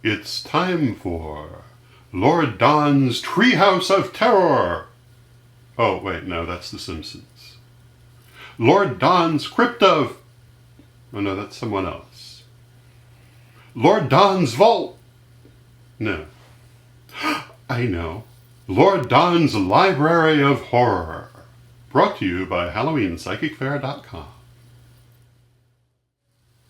It's time for Lord Don's Treehouse of Terror. Oh, wait, no, that's The Simpsons. Lord Don's Crypt of... Oh, no, that's someone else. Lord Don's Vault. No. I know. Lord Don's Library of Horror. Brought to you by HalloweenPsychicFair.com.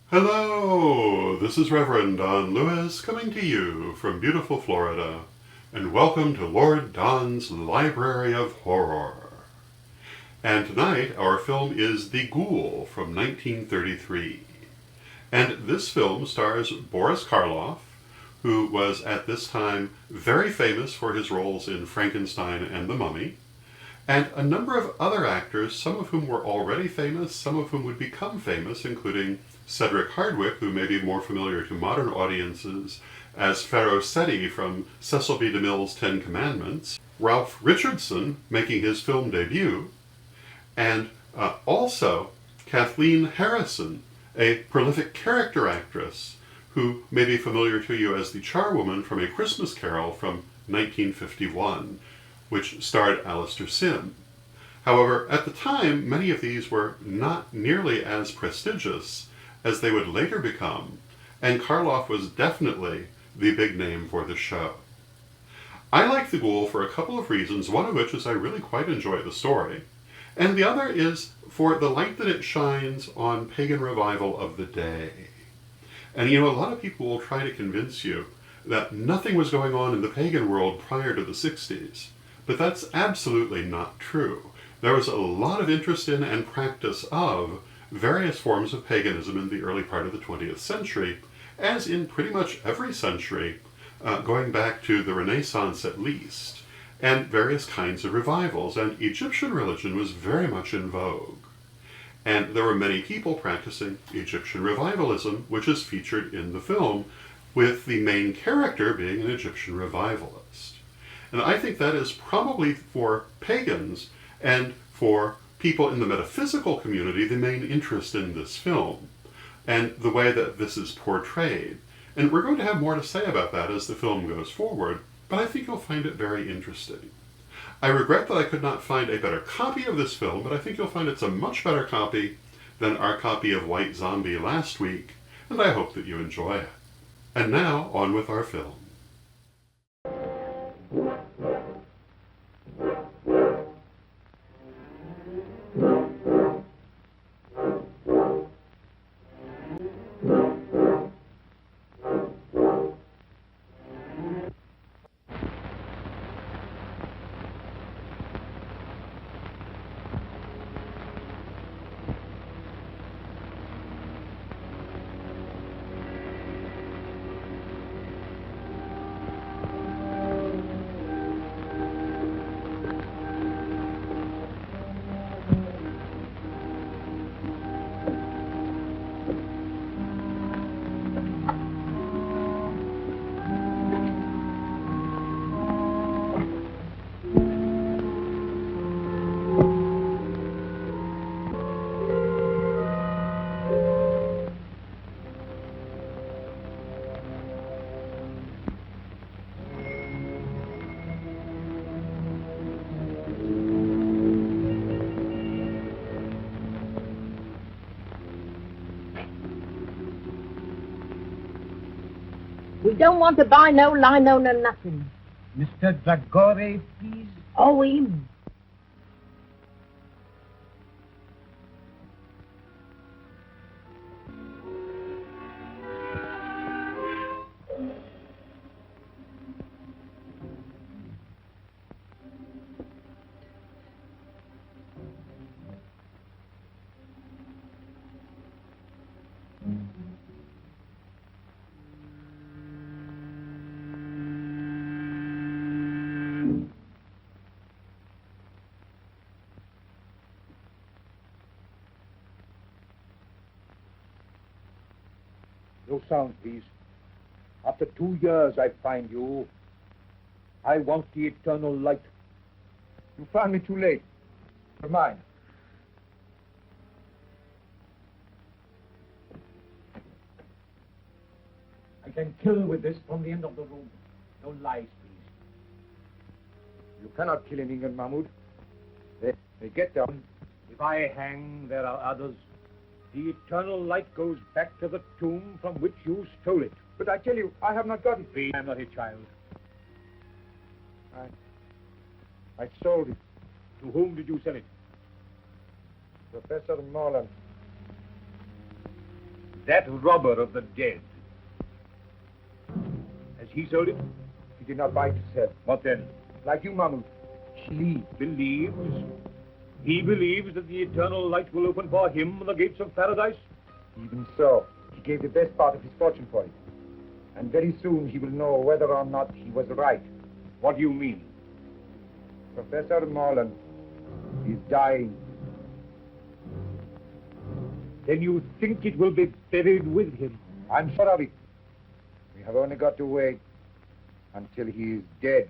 Hello, this is Reverend Don Lewis coming to you from beautiful Florida, and welcome to Lord Don's Library of Horror. And tonight our film is The Ghoul from 1933. And this film stars Boris Karloff, who was at this time very famous for his roles in Frankenstein and The Mummy, and a number of other actors, some of whom were already famous, some of whom would become famous, including Cedric Hardwicke, who may be more familiar to modern audiences as Pharaoh Seti from Cecil B. DeMille's Ten Commandments, Ralph Richardson making his film debut, and also Kathleen Harrison, a prolific character actress who may be familiar to you as the charwoman from A Christmas Carol from 1951, which starred Alistair Sim. However, at the time, many of these were not nearly as prestigious as they would later become, and Karloff was definitely the big name for the show. I like The Ghoul for a couple of reasons, one of which is I really quite enjoy the story, and the other is for the light that it shines on pagan revival of the day. And you know, a lot of people will try to convince you that nothing was going on in the pagan world prior to the 60s, but that's absolutely not true. There was a lot of interest in and practice of various forms of paganism in the early part of the 20th century, as in pretty much every century, going back to the Renaissance at least, and various kinds of revivals, and Egyptian religion was very much in vogue. And there were many people practicing Egyptian revivalism, which is featured in the film, with the main character being an Egyptian revivalist. And I think that is probably for pagans and for people in the metaphysical community the main interest in this film, and the way that this is portrayed. And we're going to have more to say about that as the film goes forward, but I think you'll find it very interesting. I regret that I could not find a better copy of this film, but I think you'll find it's a much better copy than our copy of White Zombie last week, and I hope that you enjoy it. And now, on with our film. We don't want to buy no lino, no nothing. Mr. Zagore, please. Oh, him. No sound, please. After 2 years I find you. I want the eternal light. You found me too late. For mine. I can kill with this from the end of the room. No lies, please. You cannot kill in England, Mahmoud. They get down. If I hang, there are others. The eternal light goes back to the tomb from which you stole it. But I tell you, I have not got it. Please, I am not a child. I sold it. To whom did you sell it? Professor Morlant. That robber of the dead. Has he sold it? He did not buy to sell. What then? Like you, Mahmoud. He believes that the eternal light will open for him the gates of paradise? Even so, he gave the best part of his fortune for it. And very soon he will know whether or not he was right. What do you mean? Professor Morlant is dying. Then you think it will be buried with him? I'm sure of it. We have only got to wait until he is dead.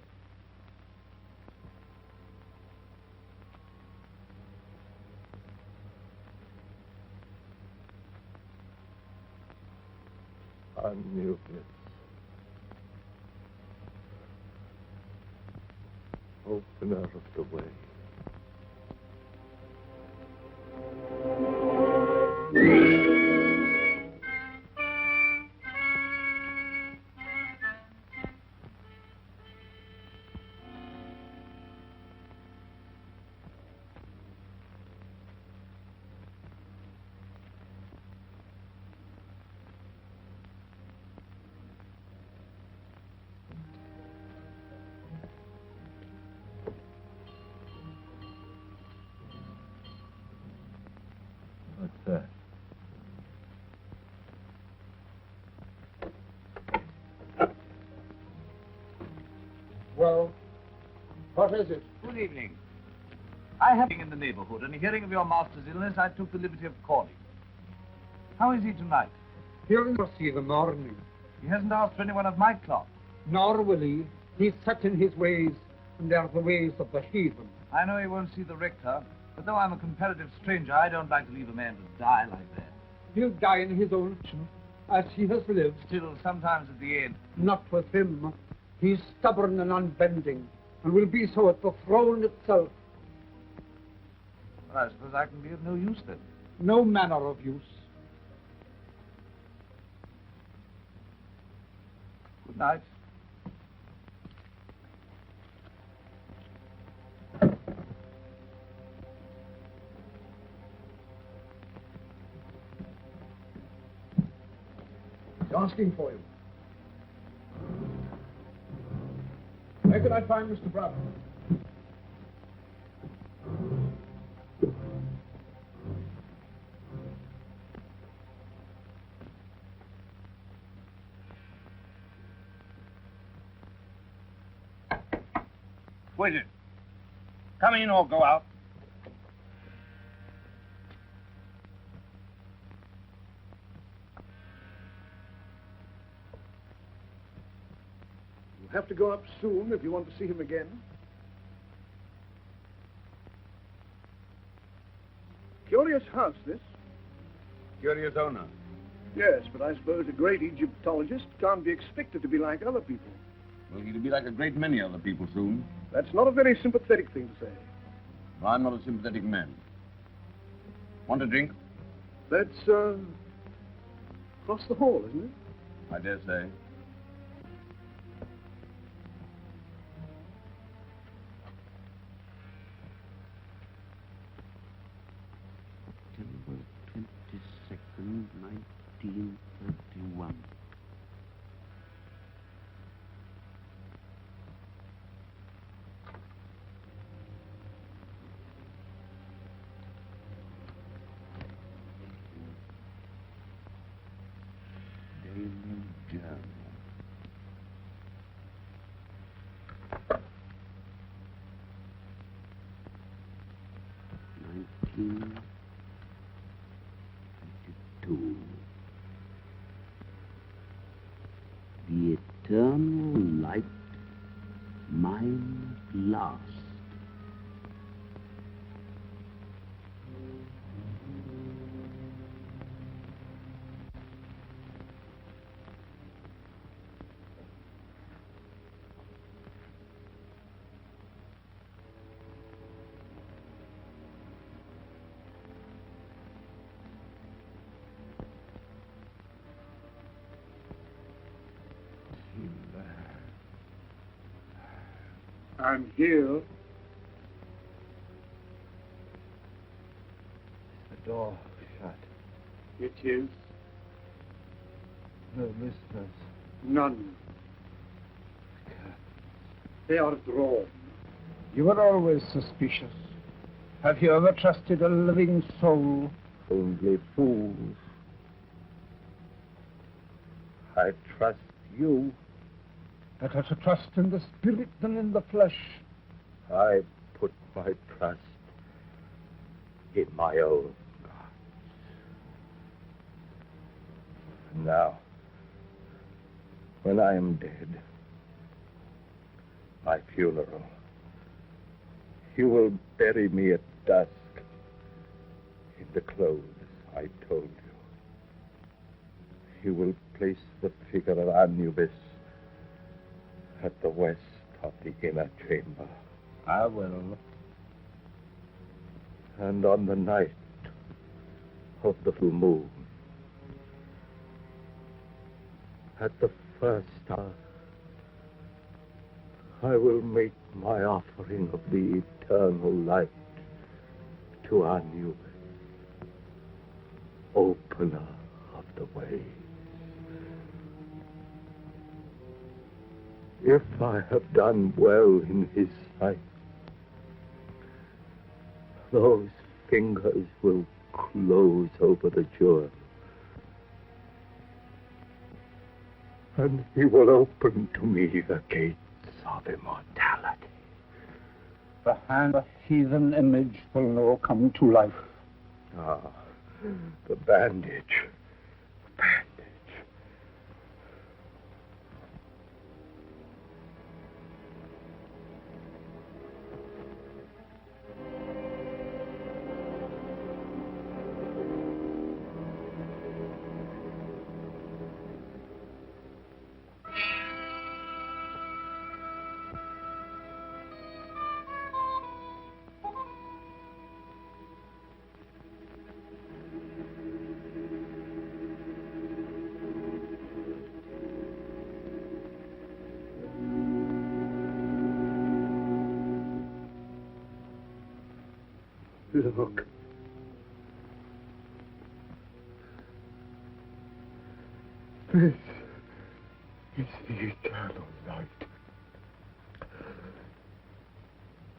Anubis. Opener of the way. What's that? Well, what is it? Good evening. I have been in the neighborhood, and hearing of your master's illness, I took the liberty of calling. How is he tonight? He'll not see the morning, He hasn't asked for anyone of my cloth. nor will he. He's set in his ways, and they're the ways of the heathen. I know he won't see the rector, but though I'm a comparative stranger, I don't like to leave a man to die like that. He'll die in his own fashion, as he has lived. Still, sometimes at the end, Not with him. He's stubborn and unbending, and will be so at the throne itself. well, I suppose I can be of no use then. No manner of use. Good night. He's asking for you. Where can I find Mr. Brown? Who is it? Come in or go out. You'll have to go up soon if you want to see him again. Curious house, this. Curious owner. Yes, but I suppose a great Egyptologist can't be expected to be like other people. Well, he'll be like a great many other people soon. That's not a very sympathetic thing to say. Well, I'm not a sympathetic man. Want a drink? That's, across the hall, isn't it? I dare say. September 22nd, 1931. Daily Journal. Nineteen 22. The eternal light, mine at last. And here, The door shut. it is No listeners. none. They are drawn. You were always suspicious. Have you ever trusted a living soul? Only fools. I trust you. Better to trust in the spirit than in the flesh. I put my trust in my own God. Now, when I am dead, my funeral, you will bury me at dusk in the clothes I told you. You will place the figure of Anubis at the west of the inner chamber. I will. And on the night of the full moon, at the first hour, I will make my offering of the eternal light to Anubis, opener of the ways. If I have done well in his sight, those fingers will close over the jewel, and he will open to me the gates of immortality. The hand of heathen image will now come to life. Ah, the bandage. Look. This is the eternal light.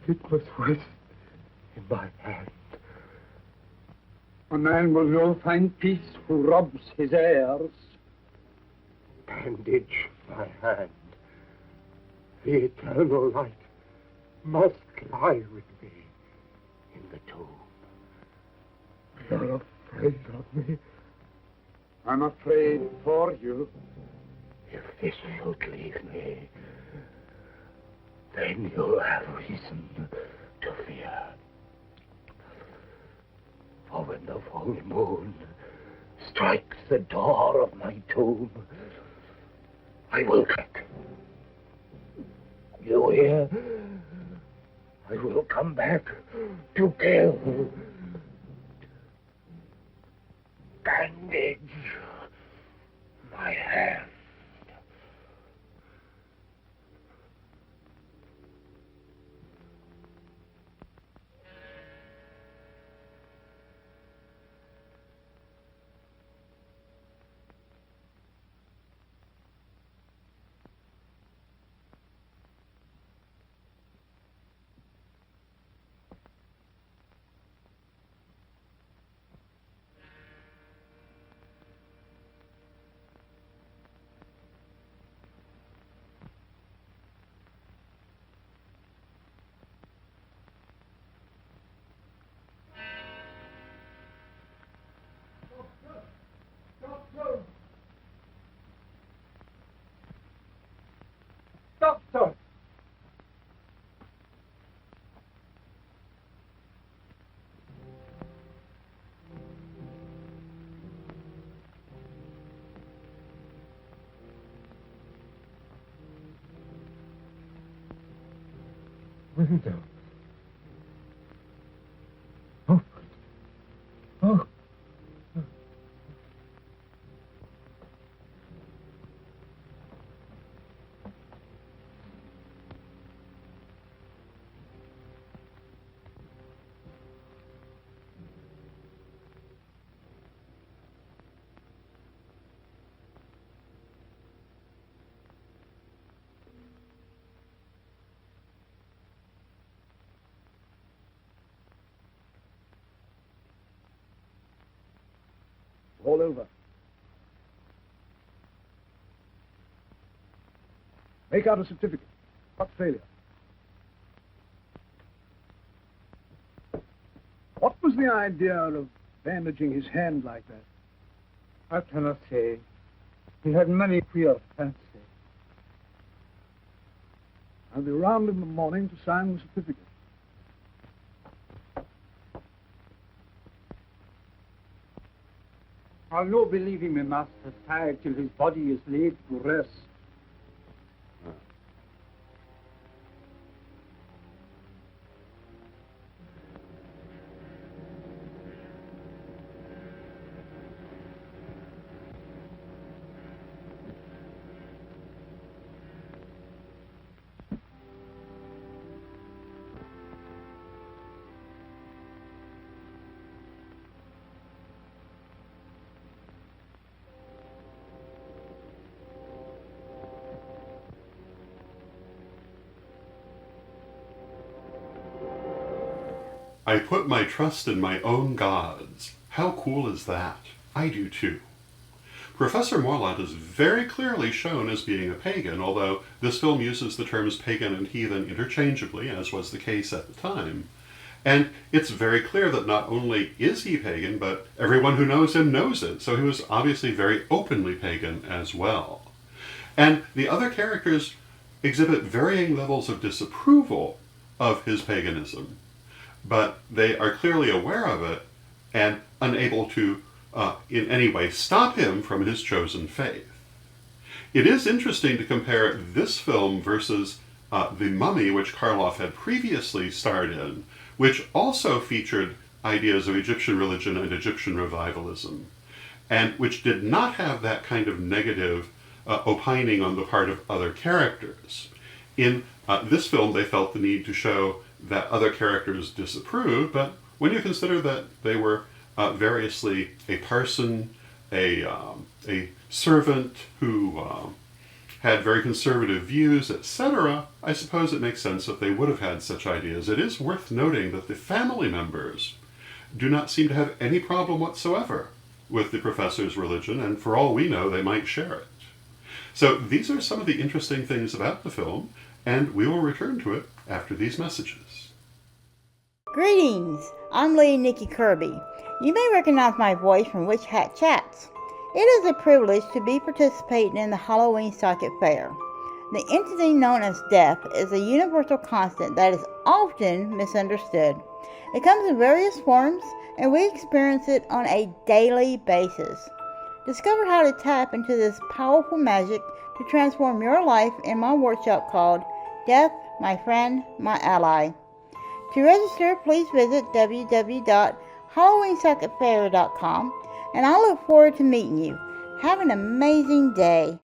It must rest in my hand. A man will now find peace who robs his heirs. Bandage my hand. The eternal light must lie with me in the tomb. You're afraid of me? I'm afraid for you. If this should leave me, then you'll have reason to fear. For when the full moon strikes the door of my tomb, I will crack. You hear? I will come back to kill. Bandage my hand. Doctor! Window. Oh. Oh. all over. Make out a certificate. What failure? What was the idea of bandaging his hand like that? I cannot say. He had many queer fancies. I'll be round in the morning to sign the certificate. I'll no believe him, Master, tired till his body is laid to rest. I put my trust in my own gods. How cool is that? I do too. Professor Morlant is very clearly shown as being a pagan, although this film uses the terms pagan and heathen interchangeably, as was the case at the time. And it's very clear that not only is he pagan, but everyone who knows him knows it, so he was obviously very openly pagan as well. And the other characters exhibit varying levels of disapproval of his paganism, but they are clearly aware of it and unable to in any way stop him from his chosen faith. It is interesting to compare this film versus The Mummy, which Karloff had previously starred in, which also featured ideas of Egyptian religion and Egyptian revivalism, and which did not have that kind of negative opining on the part of other characters. In this film, they felt the need to show that other characters disapproved, but when you consider that they were variously a parson, a servant who had very conservative views, etc., I suppose it makes sense that they would have had such ideas. It is worth noting that the family members do not seem to have any problem whatsoever with the professor's religion, and for all we know, they might share it. So these are some of the interesting things about the film, and we will return to it after these messages. Greetings, I'm Lady Nikki Kirby. You may recognize my voice from Witch Hat Chats. It is a privilege to be participating in the Halloween Socket Fair. The entity known as death is a universal constant that is often misunderstood. It comes in various forms, and we experience it on a daily basis. Discover how to tap into this powerful magic to transform your life in my workshop called Death, My Friend, My Ally. To register, please visit www.halloweensocketfair.com, and I look forward to meeting you. Have an amazing day.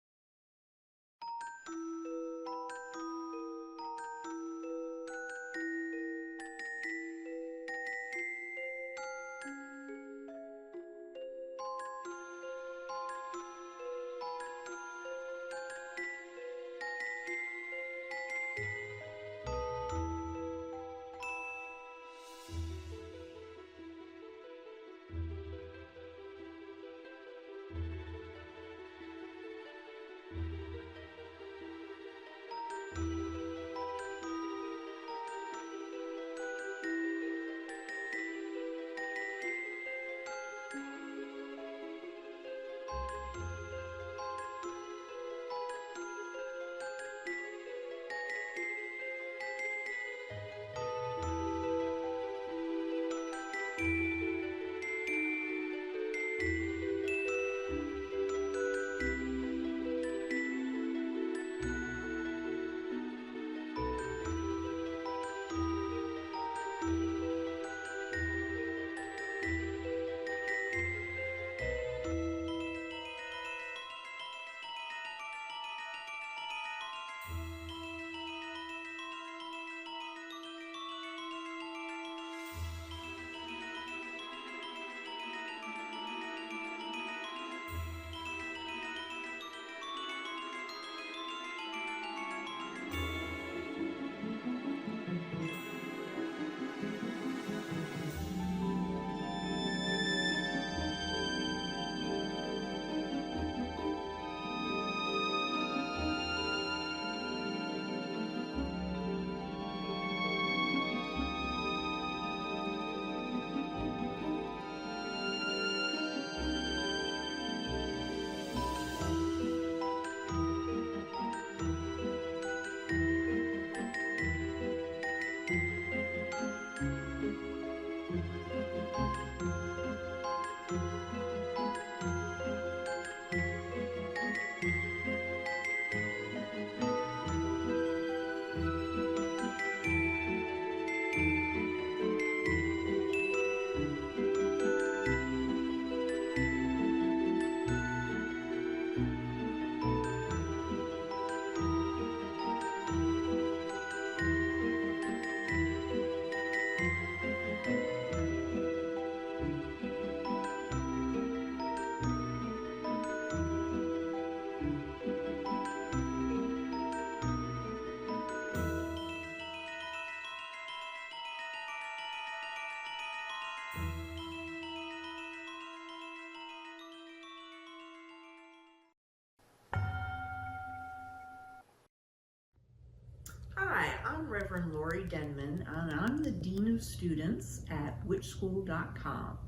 I'm Reverend Lori Denman, and I'm the Dean of Students at witchschool.com.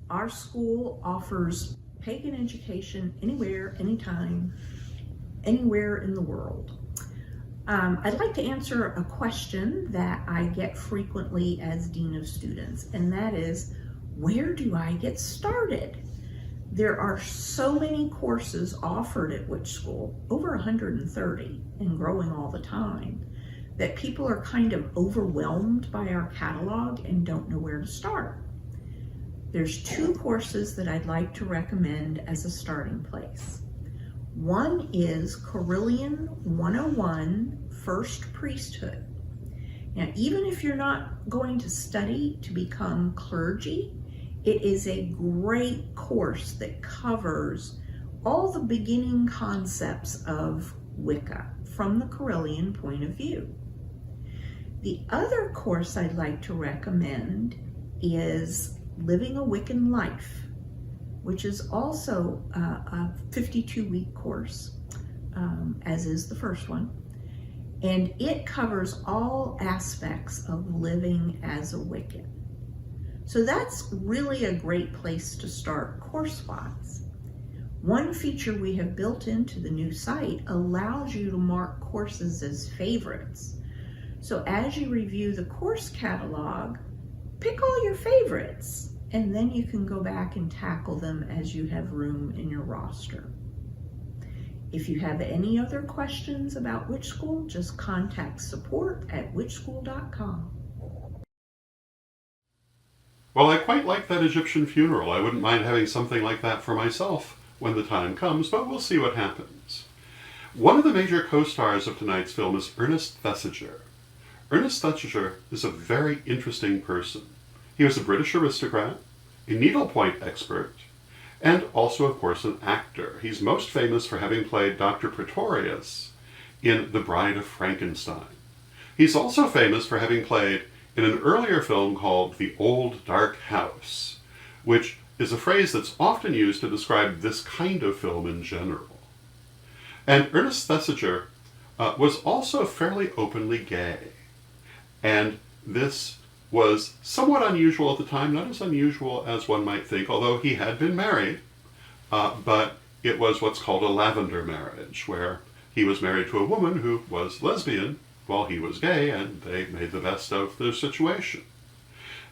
Our school offers pagan education anywhere, anytime, anywhere in the world. I'd like to answer a question that I get frequently as Dean of Students, and that is, where do I get started? There are so many courses offered at Witch School, over 130, and growing all the time, that people are kind of overwhelmed by our catalog and don't know where to start. There's 2 courses that I'd like to recommend as a starting place. One is Carillion 101, First Priesthood. Now, even if you're not going to study to become clergy, it is a great course that covers all the beginning concepts of Wicca from the Carillion point of view. The other course I'd like to recommend is Living a Wiccan Life, which is also a 52-week course, as is the first one. And it covers all aspects of living as a Wiccan. So that's really a great place to start course-wise. One feature we have built into the new site allows you to mark courses as favorites. So as you review the course catalog, pick all your favorites, and then you can go back and tackle them as you have room in your roster. If you have any other questions about Witch School, just contact support@witchschool.com. Well, I quite like that Egyptian funeral. I wouldn't mind having something like that for myself when the time comes, but we'll see what happens. One of the major co-stars of tonight's film is Ernest Thesiger. Ernest Thesiger is a very interesting person. He was a British aristocrat, a needlepoint expert, and also, of course, an actor. He's most famous for having played Dr. Pretorius in The Bride of Frankenstein. He's also famous for having played in an earlier film called The Old Dark House, which is a phrase that's often used to describe this kind of film in general. And Ernest Thesiger was also fairly openly gay. And this was somewhat unusual at the time, not as unusual as one might think, although he had been married, but it was what's called a lavender marriage, where he was married to a woman who was lesbian while he was gay, and they made the best of their situation.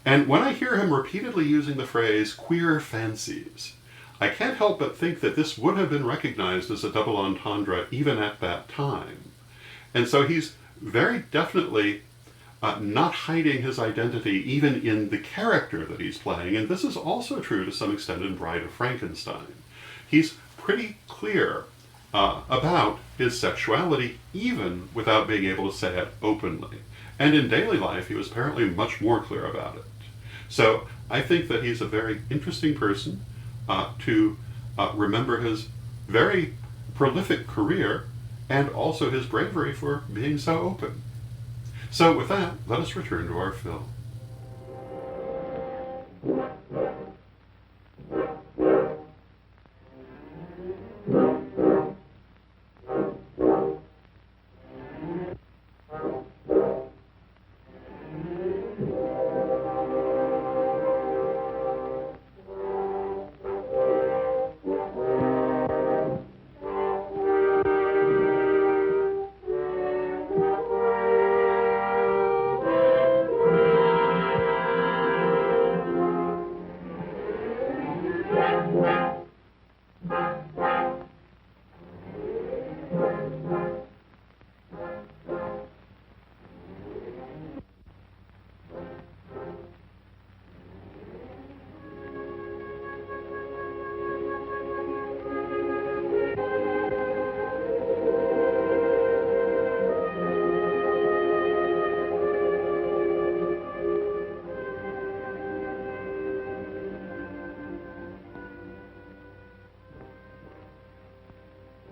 And when I hear him repeatedly using the phrase queer fancies, I can't help but think that this would have been recognized as a double entendre even at that time. And so he's very definitely not hiding his identity even in the character that he's playing, and this is also true to some extent in Bride of Frankenstein. He's pretty clear about his sexuality even without being able to say it openly. And in daily life, he was apparently much more clear about it. So I think that he's a very interesting person to remember his very prolific career and also his bravery for being so open. So with that, let us return to our film.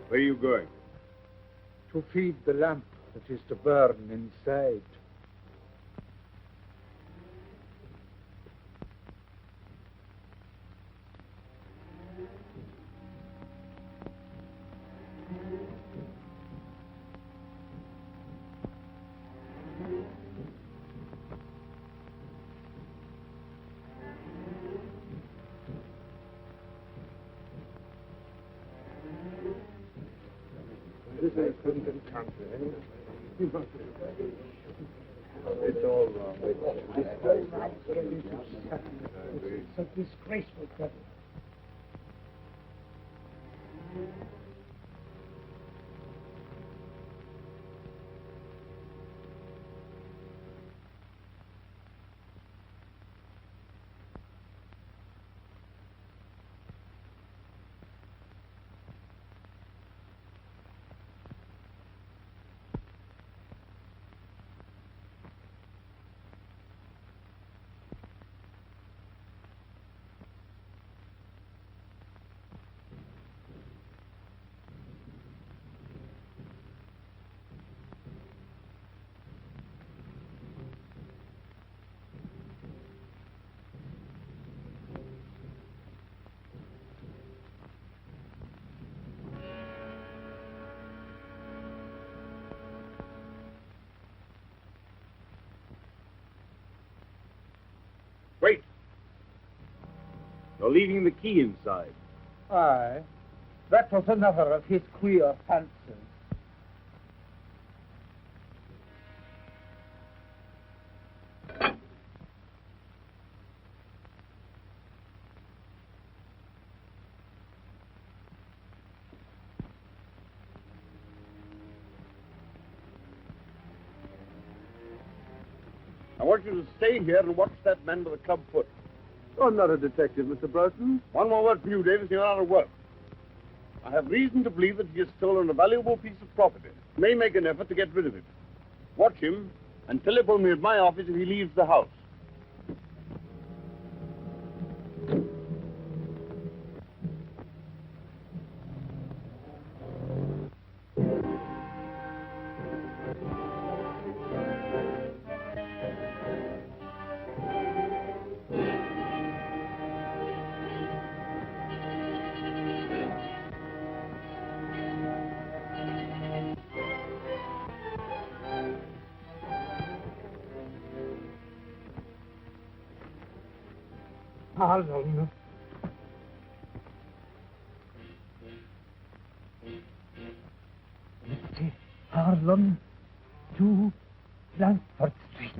Where are you going? To feed the lamp that is to burn inside. It's all wrong. It's a disgraceful devil. Wait. You're leaving the key inside. Aye. That was another of his queer fancies. I want you to stay here and watch that man with the club foot. I'm not a detective, Mr. Broughton. One more word from you, Davis, you're out of work. I have reason to believe that he has stolen a valuable piece of property. May make an effort to get rid of it. Watch him and telephone me at my office if he leaves the house. Harlan. Mr. Harlan to Langford Street.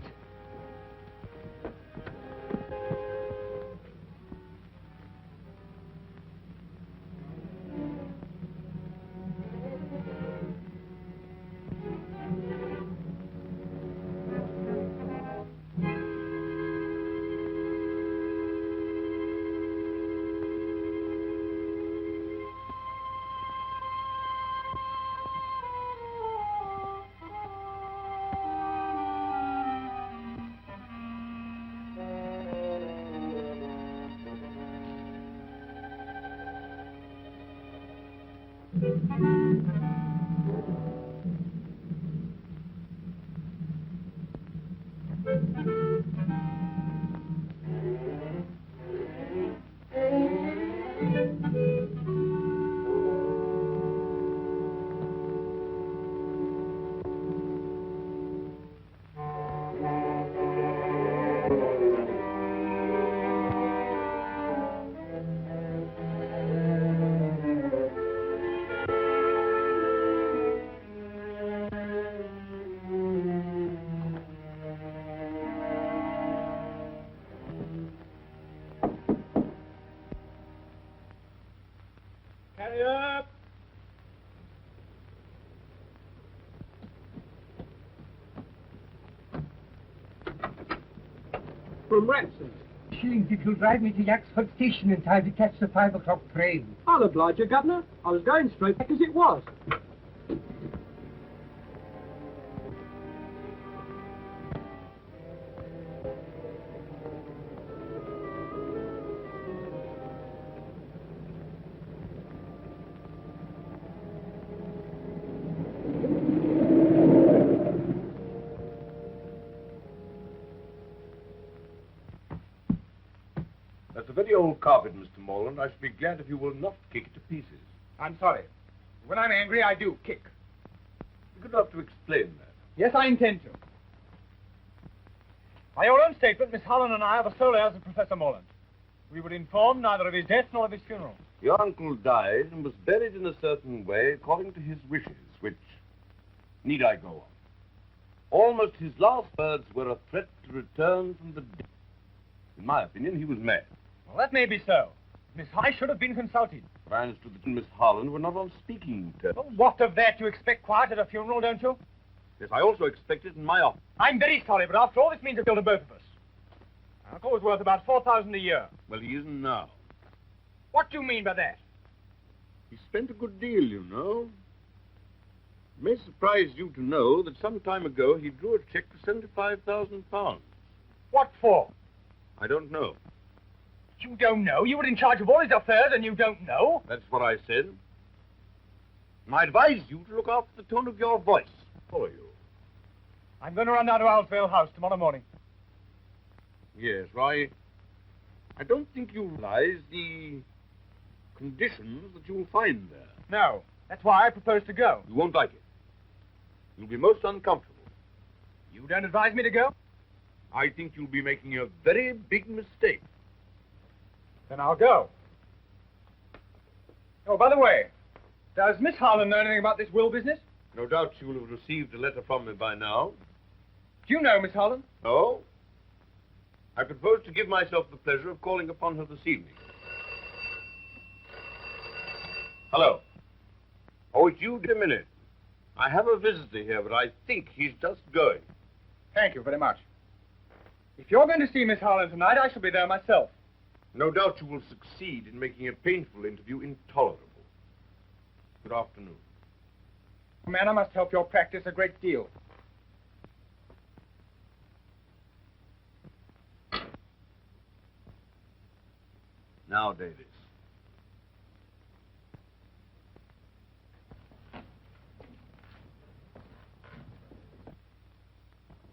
From Ransom. Shillings if you'll drive me to Yaxford Station in time to catch the 5 o'clock train. I'll oblige you, Governor. I was going straight back as it was. That's a very old carpet, Mr. Morland. I should be glad if you will not kick it to pieces. I'm sorry. When I'm angry, I do kick. You're good enough to explain that. Yes, I intend to. By your own statement, Miss Holland and I are the sole heirs of Professor Morland. We would inform neither of his death nor of his funeral. Your uncle died and was buried in a certain way according to his wishes, which need I go on? Almost his last words were a threat to return from the dead. In my opinion, he was mad. Well, that may be so. Miss High should have been consulted. But I understood that Miss Harland were not on speaking terms. Well, what of that? You expect quiet at a funeral, don't you? Yes, I also expect it in my office. I'm very sorry, but after all, this means a bill to both of us. Uncle was worth about $4,000 a year. Well, he isn't now. What do you mean by that? He spent a good deal, you know. It may surprise you to know that some time ago he drew a check for £75,000. What for? I don't know. You don't know? You were in charge of all his affairs and you don't know? That's what I said. And I advise you to look after the tone of your voice. Follow you. I'm going to run down to Owlsvale House tomorrow morning. Yes, I don't think you realize the conditions that you'll find there. No. That's why I propose to go. You won't like it. You'll be most uncomfortable. You don't advise me to go? I think you'll be making a very big mistake. Then I'll go. Oh, by the way, does Miss Harlan know anything about this will business? No doubt she will have received a letter from me by now. Do you know Miss Harlan? No. I propose to give myself the pleasure of calling upon her this evening. Hello. Oh, it's you, a minute. I have a visitor here, but I think he's just going. Thank you very much. If you're going to see Miss Harlan tonight, I shall be there myself. No doubt you will succeed in making a painful interview intolerable. Good afternoon. Man, I must help your practice a great deal. Now, Davis.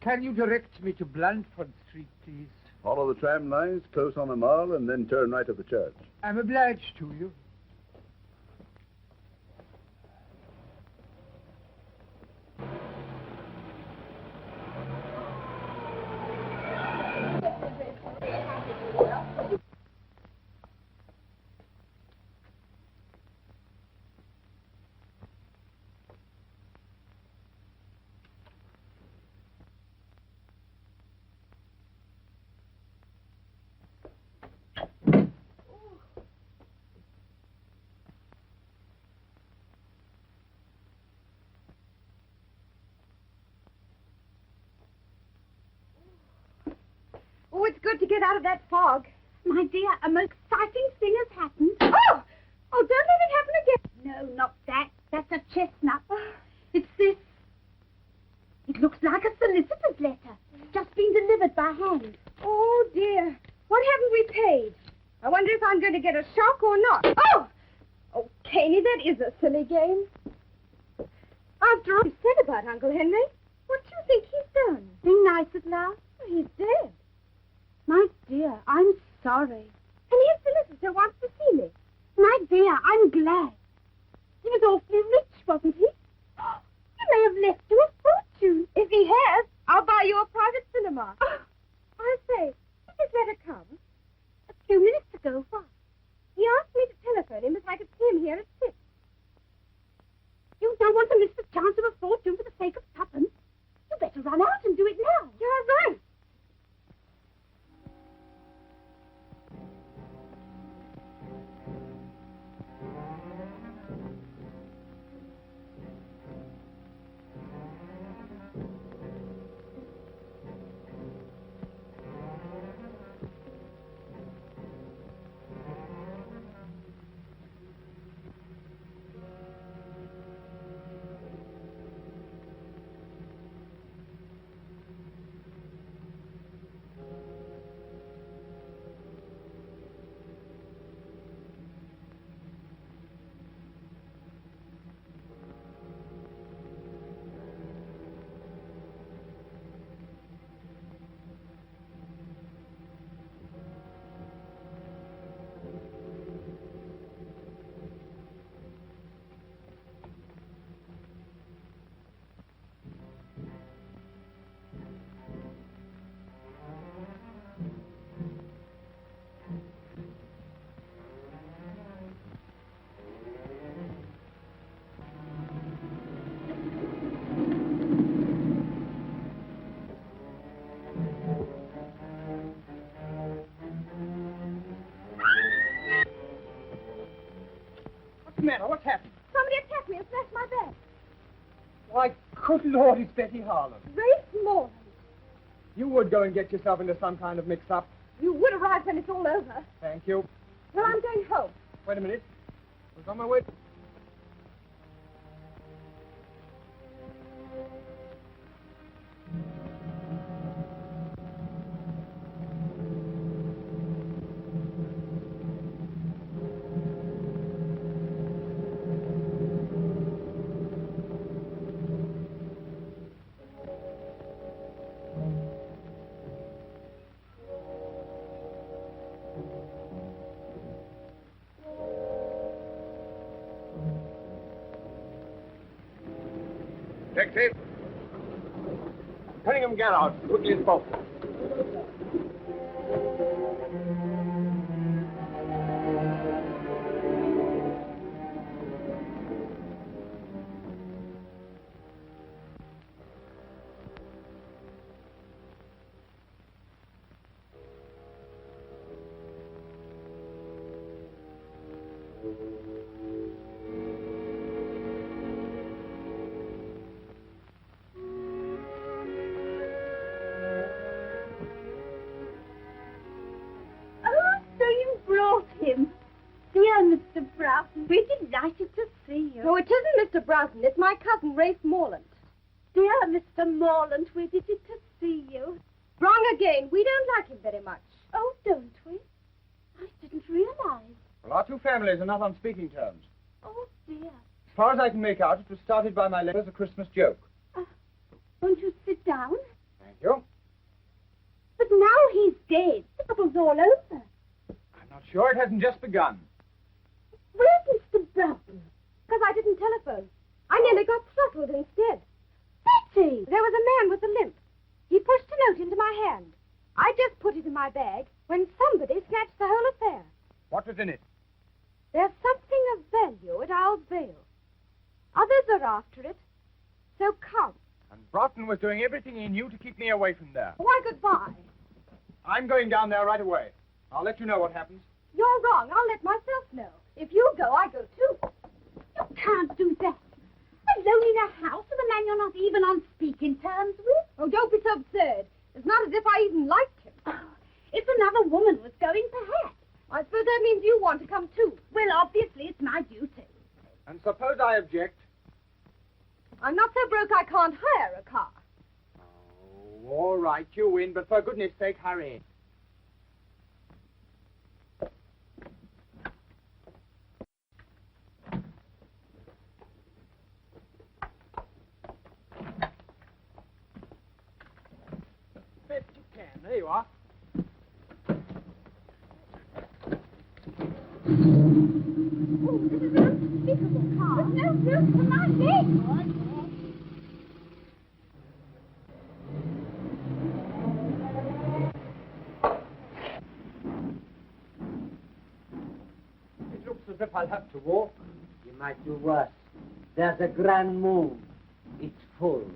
Can you direct me to Blandford Street, please? Follow the tram lines, close on the Mall, and then turn right at the church. I'm obliged to you. Oh, it's good to get out of that fog. My dear, a most exciting thing has happened. Oh! Oh, don't let it happen again. No, not that. That's a chestnut. It's this. It looks like a solicitor's letter. Just been delivered by hand. Oh, dear. What haven't we paid? I wonder if I'm going to get a shock or not. Oh! Oh, Caney, that is a silly game. After all you said about Uncle Henry, what do you think he's done? Be nice at last? He's dead. My dear, I'm sorry. And his solicitor wants to see me. My dear, I'm glad. He was awfully rich, wasn't he? He may have left you a fortune. If he has, I'll buy you a private cinema. Oh, I say, did this letter come? A few minutes ago, what? He asked me to telephone him if I could see him here at 6. You don't want to miss the chance of a fortune for the sake of tuppence. You better run out and do it now. You're right. Why, good Lord, it's Betty Harlan. Race Morland. You would go and get yourself into some kind of mix-up. You would arrive when it's all over. Thank you. Well, I'm going home. Wait a minute. I was on my way. Detective. Cunningham, get out. Quickly as possible. We're delighted to see you. No, it isn't Mr. Broughton. It's my cousin, Ralph Morlant. Dear Mr. Morlant, we're delighted to see you. Wrong again. We don't like him very much. Oh, don't we? I didn't realize. Well, our two families are not on speaking terms. Oh, dear. As far as I can make out, it was started by my letter as a Christmas joke. Won't you sit down? Thank you. But now he's dead. The trouble's all over. I'm not sure. It hasn't just begun. Where's Mr. Broughton? Because I didn't telephone. I nearly got throttled instead. Betty! There was a man with a limp. He pushed a note into my hand. I just put it in my bag when somebody snatched the whole affair. What was in it? There's something of value at Owl's Vale. Others are after it. So come. And Broughton was doing everything he knew to keep me away from there. Why, goodbye. I'm going down there right away. I'll let you know what happens. You're wrong. I'll let myself know. If you go, I go too. You can't do that. Alone in a house with a man you're not even on speaking terms with. Oh, don't be so absurd. It's not as if I even liked him. Oh, if another woman was going, perhaps. I suppose that means you want to come too. Well, obviously, it's my duty. And suppose I object? I'm not so broke I can't hire a car. Oh, all right, you win, but for goodness sake, hurry. Best you can. There you are. Oh, this is an unspeakable car. There's no room for my leg. It looks as if I'll have to walk. You might do worse. There's a grand moon. It's full.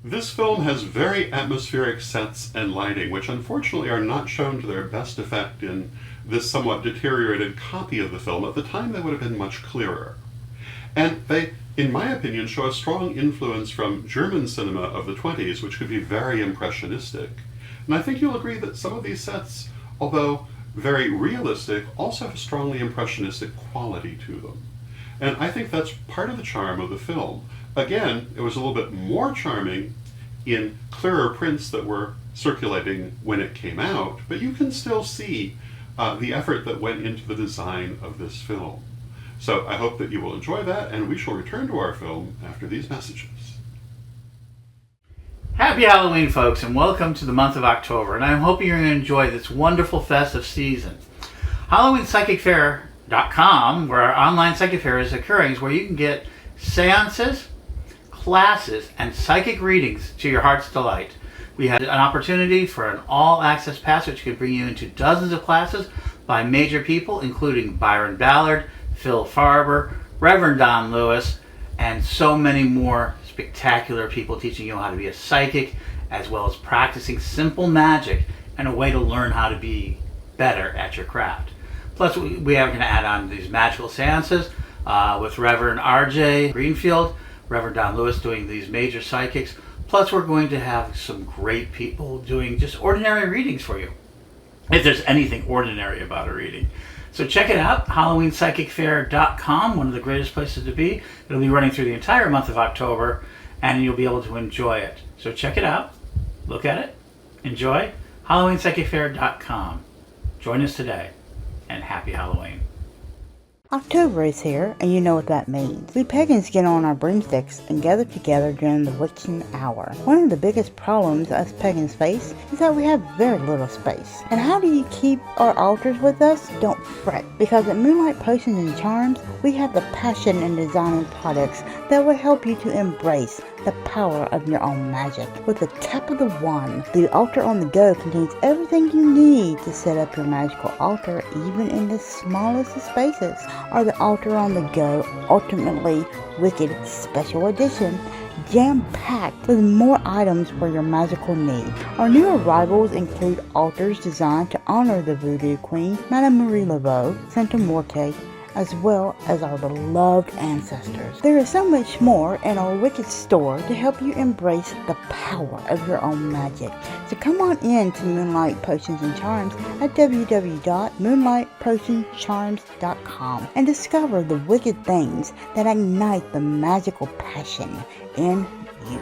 This film has very atmospheric sets and lighting, which unfortunately are not shown to their best effect in this somewhat deteriorated copy of the film. At the time, they would have been much clearer. And they, in my opinion, show a strong influence from German cinema of the 20s, which could be very impressionistic. And I think you'll agree that some of these sets, although very realistic, also have a strongly impressionistic quality to them. And I think that's part of the charm of the film. Again, it was a little bit more charming in clearer prints that were circulating when it came out, but you can still see the effort that went into the design of this film. So I hope that you will enjoy that, and we shall return to our film after these messages. Happy Halloween, folks, and welcome to the month of October, and I'm hoping you're going to enjoy this wonderful festive season. HalloweenPsychicFair.com, where our online psychic fair is occurring, is where you can get seances, classes, and psychic readings to your heart's delight. We had an opportunity for an all-access pass which could bring you into dozens of classes by major people, including Byron Ballard, Phil Farber, Reverend Don Lewis, and so many more spectacular people teaching you how to be a psychic, as well as practicing simple magic and a way to learn how to be better at your craft. Plus, we are going to add on these magical seances with Reverend R.J. Greenfield, Reverend Don Lewis doing these major psychics. Plus, we're going to have some great people doing just ordinary readings for you, if there's anything ordinary about a reading. So check it out, HalloweenPsychicFair.com, one of the greatest places to be. It'll be running through the entire month of October, and you'll be able to enjoy it. So check it out, look at it, enjoy, HalloweenPsychicFair.com. Join us today, and happy Halloween. October is here, and you know what that means. We pagans get on our broomsticks and gather together during the witching hour. One of the biggest problems us pagans face is that we have very little space. And how do you keep our altars with us? Don't fret, because at Moonlight Potions and Charms, we have the passion in designing products that will help you to embrace the power of your own magic. With the tap of the wand, the altar on the go contains everything you need to set up your magical altar, even in the smallest of spaces. Or the altar on the go, ultimately wicked special edition, jam-packed with more items for your magical need. Our new arrivals include altars designed to honor the Voodoo Queen, Madame Marie Laveau, Santa Morte, as well as our beloved ancestors. There is so much more in our wicked store to help you embrace the power of your own magic. So come on in to Moonlight Potions and Charms at www.moonlightpotioncharms.com and discover the wicked things that ignite the magical passion in you.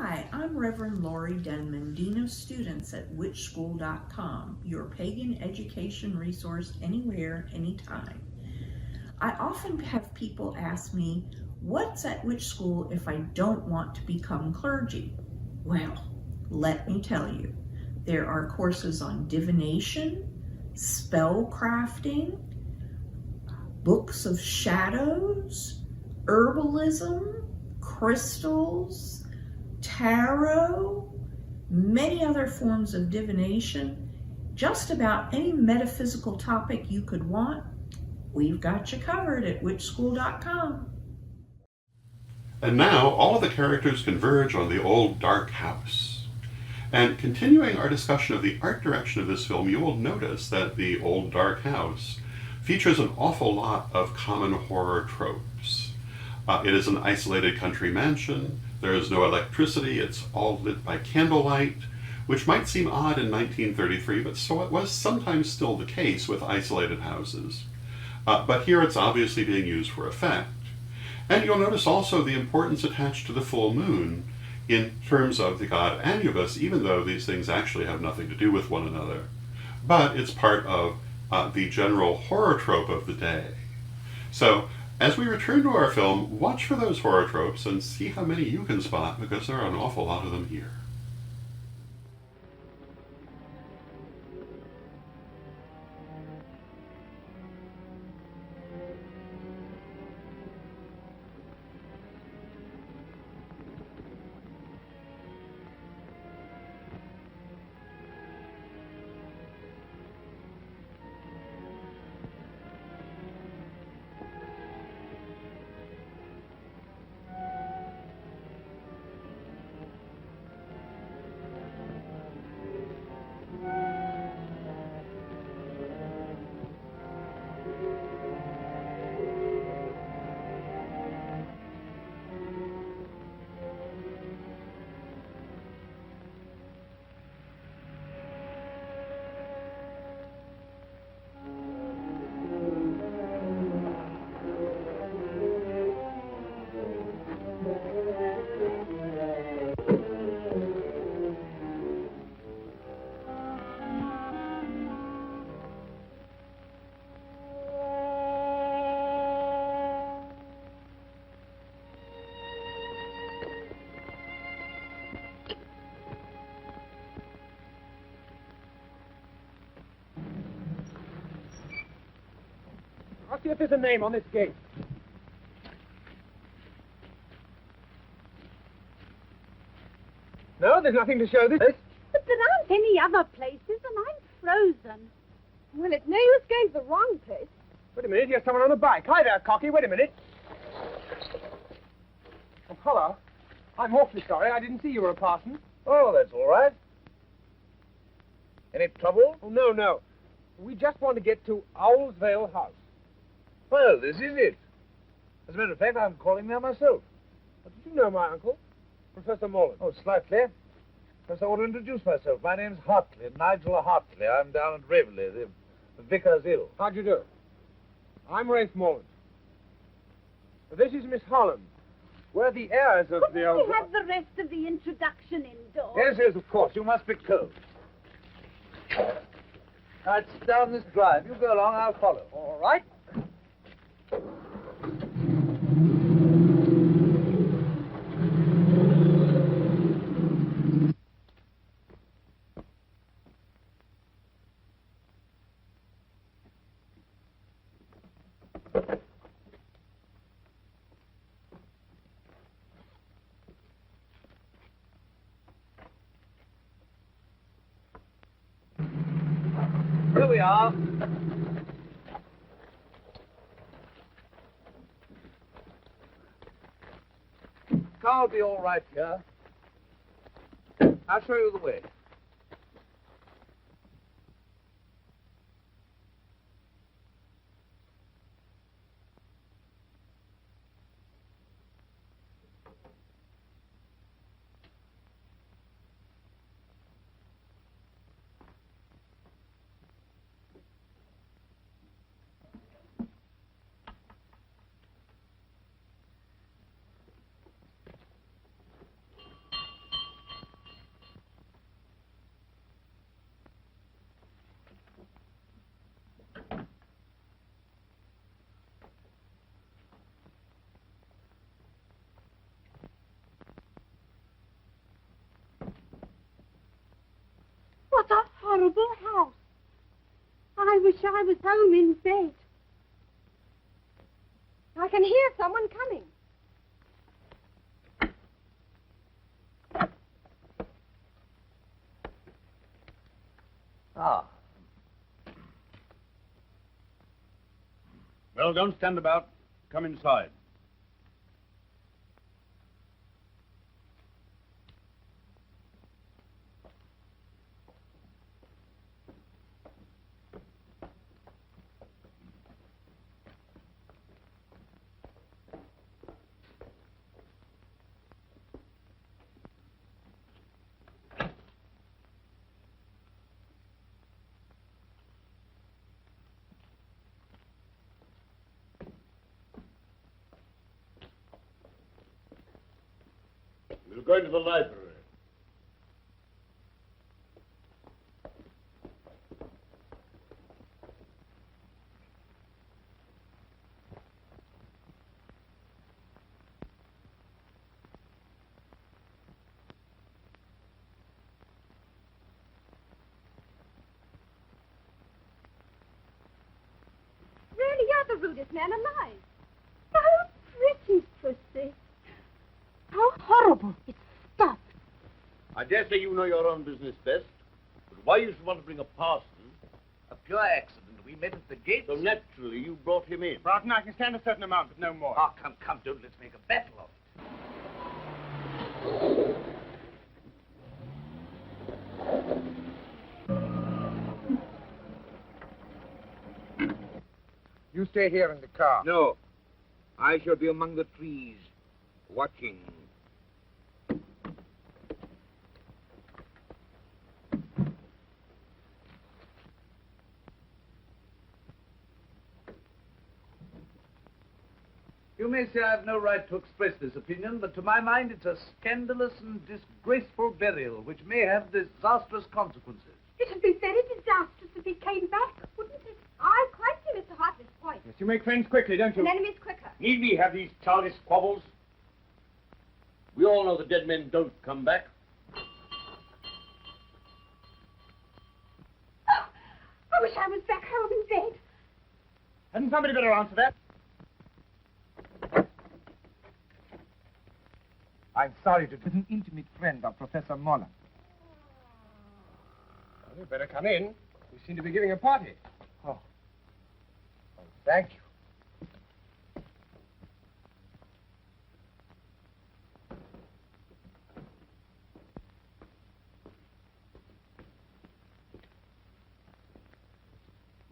Hi, I'm Reverend Laurie Denman, Dean of Students at witchschool.com, your pagan education resource anywhere, anytime. I often have people ask me, what's at Witch School if I don't want to become clergy? Well, let me tell you, there are courses on divination, spell crafting, books of shadows, herbalism, crystals, tarot, many other forms of divination, just about any metaphysical topic you could want, we've got you covered at witchschool.com. And now all of the characters converge on the old dark house. And continuing our discussion of the art direction of this film, you will notice that the old dark house features an awful lot of common horror tropes. It is an isolated country mansion. There is no electricity. It's all lit by candlelight, which might seem odd in 1933, but so it was sometimes still the case with isolated houses. But here it's obviously being used for effect. And you'll notice also the importance attached to the full moon in terms of the god Anubis, even though these things actually have nothing to do with one another. But it's part of the general horror trope of the day. So, as we return to our film, watch for those horror tropes and see how many you can spot, because there are an awful lot of them here. I'll see if there's a name on this gate. No, there's nothing to show this. But there aren't any other places, and I'm frozen. Well, it's no use going to the wrong place. Wait a minute, here's someone on a bike. Hi there, Cocky, wait a minute. Oh, hello. I'm awfully sorry, I didn't see you were a parson. Oh, that's all right. Any trouble? Oh, no, no. We just want to get to Owlsvale House. Well, this is it. As a matter of fact, I'm calling there myself. But did you know my uncle, Professor Morlant? Oh, slightly. First, I want to introduce myself. My name's Hartley, Nigel Hartley. I'm down at Raveley. The vicar's ill. How'd you do? I'm Ralph Morlant. This is Miss Holland. We're the heirs of the old... Couldn't we have the rest of the introduction indoors? Yes, yes, of course. You must be cold. Now, it's down this drive. You go along, I'll follow. All right. Here we are. Car will be all right here. I'll show you the way. What a horrible house. I wish I was home in bed. I can hear someone coming. Ah. Well, don't stand about. Come inside. We'll go into the library. Really, you're the rudest man alive. So pretty, Pussy. How horrible. It's stuffed. I dare say you know your own business best, but why you should want to bring a parson? A pure accident. We met at the gate. So naturally you brought him in. Broughton, I can stand a certain amount, but no more. Oh, come, don't let's make a battle of it. You stay here in the car. No. I shall be among the trees, watching. You may say I have no right to express this opinion, but to my mind it's a scandalous and disgraceful burial which may have disastrous consequences. It would be very disastrous if he came back, wouldn't it? I quite see Mr. Hartley's point. Yes, you make friends quickly, don't you? And enemies quicker. Need we have these childish squabbles? We all know the dead men don't come back. Oh, I wish I was back home in bed. Hadn't somebody better answer that? I'm sorry to be an intimate friend of Professor Morlant. Well, you better come in. We seem to be giving a party. Oh, thank you.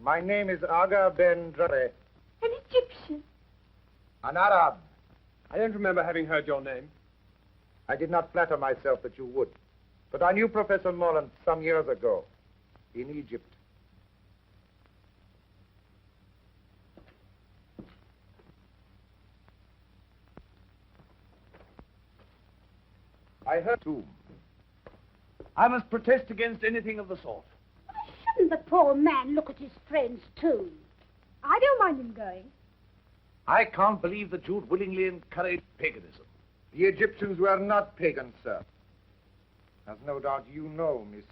My name is Aga Ben Dre. An Egyptian. An Arab. I don't remember having heard your name. I did not flatter myself that you would. But I knew Professor Morlant some years ago in Egypt. I heard too. I must protest against anything of the sort. Shouldn't the poor man look at his friends, too? I don't mind him going. I can't believe that you'd willingly encourage paganism. The Egyptians were not pagans, sir. As no doubt you know, Miss...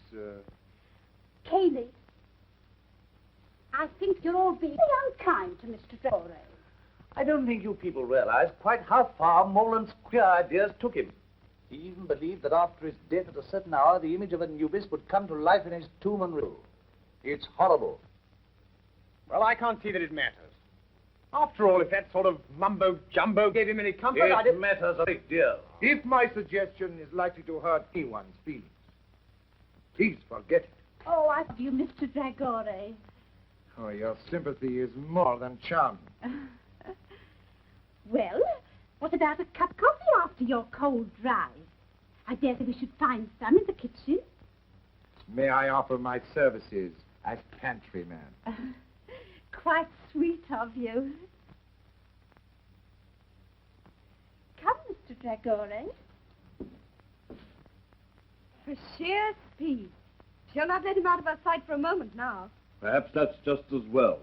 Cayley, I think you're all being unkind to Mr. Dore. I don't think you people realize quite how far Morlant's queer ideas took him. He even believed that after his death at a certain hour, the image of Anubis would come to life in his tomb and rule. It's horrible. Well, I can't see that it matters. After all, if that sort of mumbo-jumbo gave him any comfort, It matters a great deal. If my suggestion is likely to hurt anyone's feelings, please forget it. Oh, I love you, Mr. Dragore. Oh, your sympathy is more than charming. Well, what about a cup of coffee after your cold drive? I dare say we should find some in the kitchen. May I offer my services as pantryman? Quite sweet of you. Come, Mr. Dragore. For sheer speed. She'll not let him out of our sight for a moment now. Perhaps that's just as well.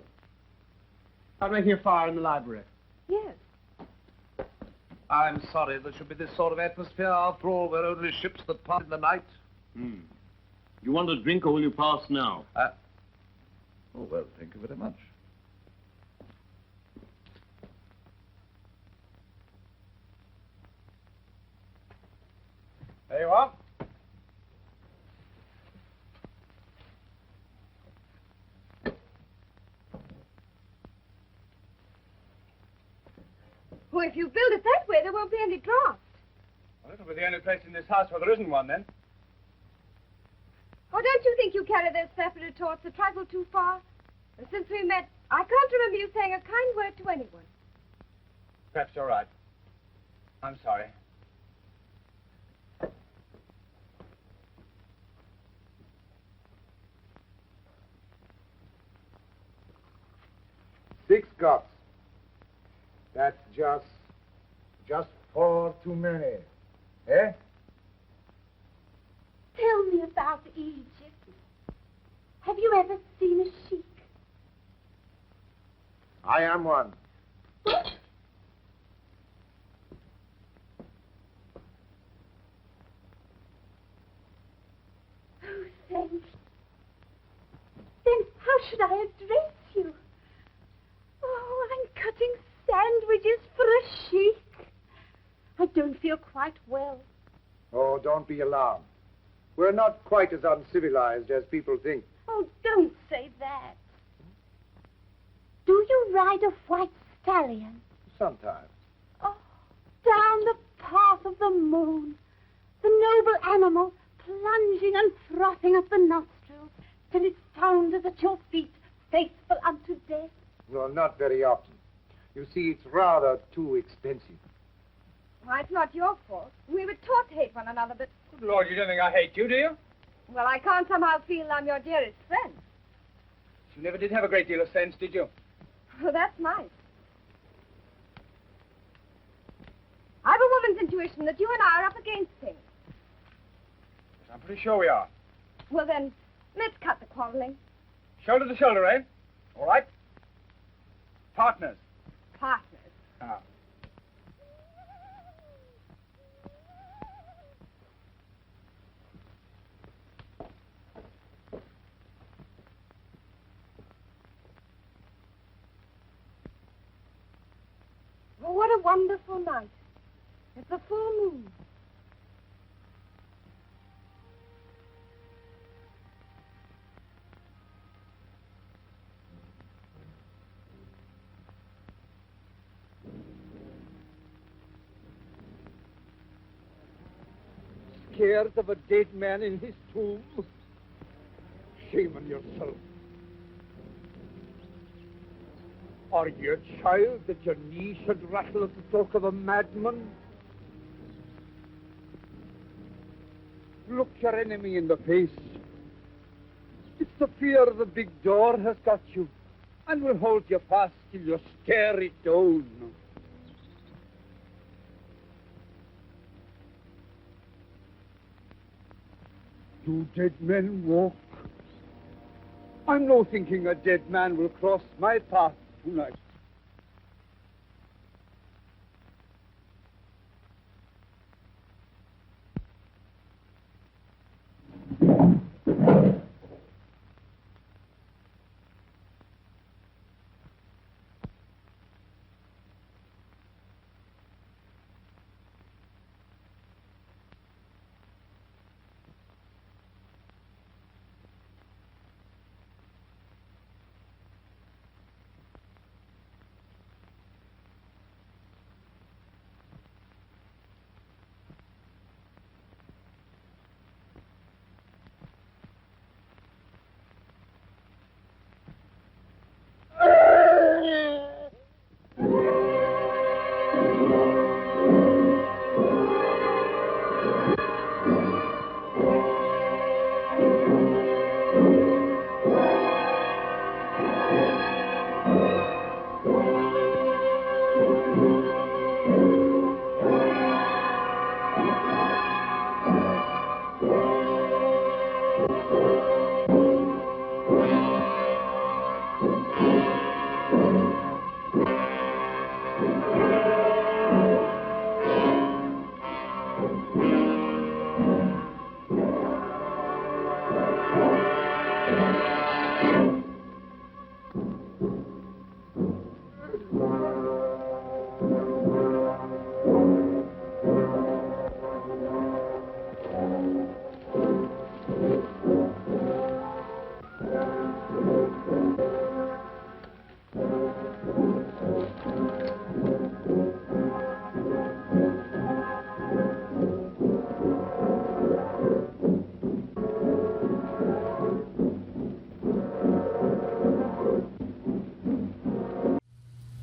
I'm making a fire in the library. Yes. I'm sorry there should be this sort of atmosphere. After all, we're only ships that part in the night. You want a drink or will you pass now? Oh, well, thank you very much. There you are. Well, if you build it that way, there won't be any draft. Well, it'll be the only place in this house where there isn't one, then. Oh, don't you think you carry those separate retorts a trifle too far? Since we met, I can't remember you saying a kind word to anyone. Perhaps you're right. I'm sorry. Six cups. That's just 4 too many. Eh? Tell me about Egypt. Have you ever seen a sheik? I am one. Oh, thanks. Then how should I address you? Oh, I'm cutting sandwiches for a sheik. I don't feel quite well. Oh, don't be alarmed. We're not quite as uncivilized as people think. Oh, don't say that. Do you ride a white stallion? Sometimes. Oh, down the path of the moon, the noble animal plunging and frothing up the nostrils till it founders at your feet, faithful unto death. No, not very often. You see, it's rather too expensive. Why, it's not your fault. We were taught to hate one another, but... Good Lord, you don't think I hate you, do you? Well, I can't somehow feel I'm your dearest friend. You never did have a great deal of sense, did you? Well, that's nice. I've a woman's intuition that you and I are up against things. I'm pretty sure we are. Well, then, let's cut the quarreling. Shoulder to shoulder, eh? All right. Partners. Partners. Ah. Oh, what a wonderful night. It's a full moon. Scared of a dead man in his tomb? Shame on yourself. Are you a child that your knee should rattle at the talk of a madman? Look your enemy in the face. It's the fear of the big door has got you, and will hold you fast till you stare it down. Do dead men walk? I'm no thinking a dead man will cross my path tonight.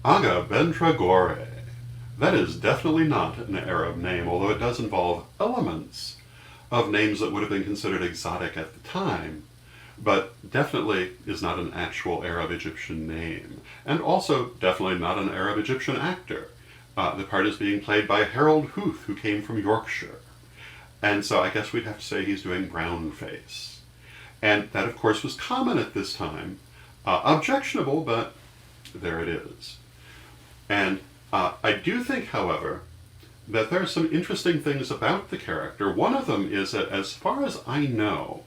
Aga Bentragore. That is definitely not an Arab name, although it does involve elements of names that would have been considered exotic at the time, but definitely is not an actual Arab-Egyptian name, and also definitely not an Arab-Egyptian actor. The part is being played by Harold Huth, who came from Yorkshire, and so I guess we'd have to say he's doing brown face. And that, of course, was common at this time. Objectionable, but there it is. And I do think, however, that there are some interesting things about the character. One of them is that, as far as I know,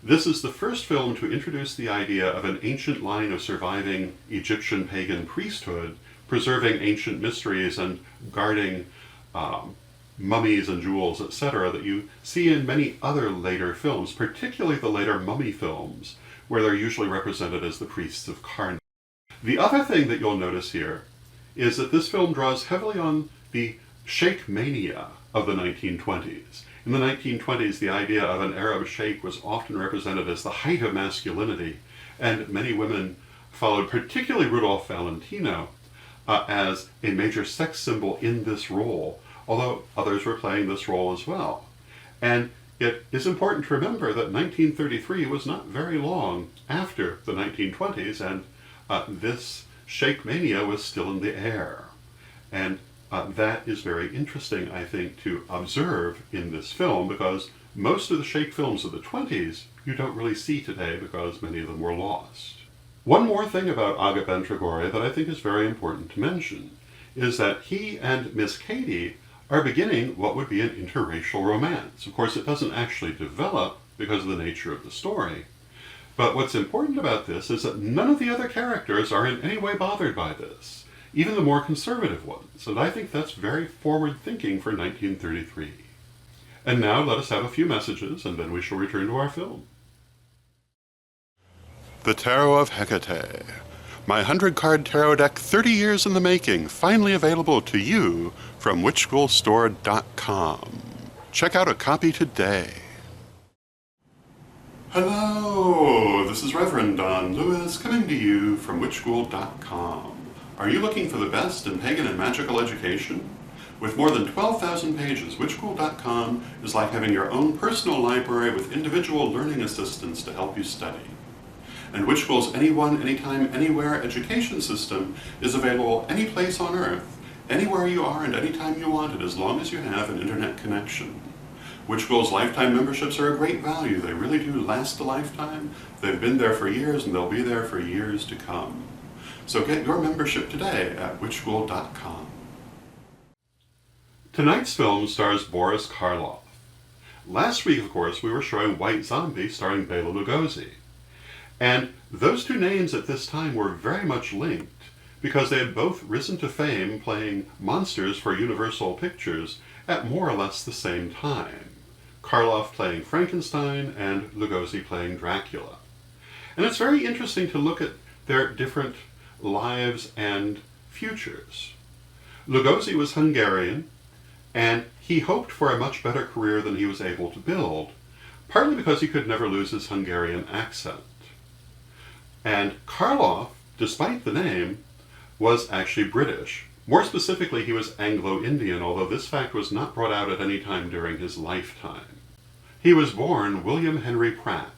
this is the first film to introduce the idea of an ancient line of surviving Egyptian pagan priesthood, preserving ancient mysteries and guarding mummies and jewels, etc., that you see in many other later films, particularly the later mummy films, where they're usually represented as the priests of Karnak. The other thing that you'll notice here is that this film draws heavily on the sheikh mania of the 1920s. In the 1920s, the idea of an Arab sheikh was often represented as the height of masculinity, and many women followed, particularly Rudolph Valentino, as a major sex symbol in this role, although others were playing this role as well. And it is important to remember that 1933 was not very long after the 1920s, and this sheikh mania was still in the air. And that is very interesting, I think, to observe in this film, because most of the sheikh films of the 20s you don't really see today because many of them were lost. One more thing about Aga Bentragore that I think is very important to mention is that he and Miss Katie are beginning what would be an interracial romance. Of course, it doesn't actually develop because of the nature of the story, but what's important about this is that none of the other characters are in any way bothered by this, even the more conservative ones, and I think that's very forward thinking for 1933. And now let us have a few messages, and then we shall return to our film. The Tarot of Hecate. My 100-card tarot deck, 30 years in the making, finally available to you from witchschoolstore.com. Check out a copy today. Hello, this is Reverend Don Lewis coming to you from witchschool.com. Are you looking for the best in pagan and magical education? With more than 12,000 pages, witchschool.com is like having your own personal library with individual learning assistants to help you study. And Witch School's Anyone, Anytime, Anywhere education system is available any place on Earth, anywhere you are and anytime you want it, as long as you have an internet connection. Witch School's lifetime memberships are a great value. They really do last a lifetime. They've been there for years and they'll be there for years to come. So get your membership today at witchschool.com. Tonight's film stars Boris Karloff. Last week, of course, we were showing White Zombie starring Bela Lugosi. And those two names at this time were very much linked because they had both risen to fame playing monsters for Universal Pictures at more or less the same time. Karloff playing Frankenstein and Lugosi playing Dracula. And it's very interesting to look at their different lives and futures. Lugosi was Hungarian, and he hoped for a much better career than he was able to build, partly because he could never lose his Hungarian accent. And Karloff, despite the name, was actually British. More specifically, he was Anglo-Indian, although this fact was not brought out at any time during his lifetime. He was born William Henry Pratt,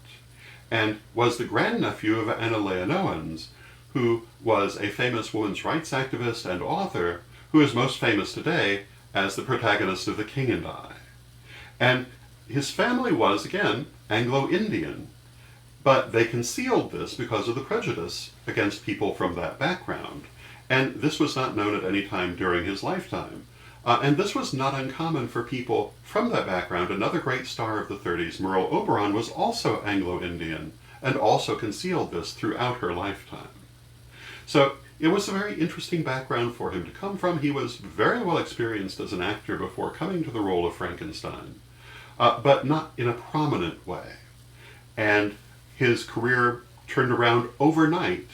and was the grandnephew of Anna Leonowens, who was a famous women's rights activist and author, who is most famous today as the protagonist of The King and I. And his family was, again, Anglo-Indian, but they concealed this because of the prejudice against people from that background. And this was not known at any time during his lifetime. And this was not uncommon for people from that background. Another great star of the 30s, Merle Oberon, was also Anglo-Indian and also concealed this throughout her lifetime. So it was a very interesting background for him to come from. He was very well experienced as an actor before coming to the role of Frankenstein, but not in a prominent way. And his career turned around overnight,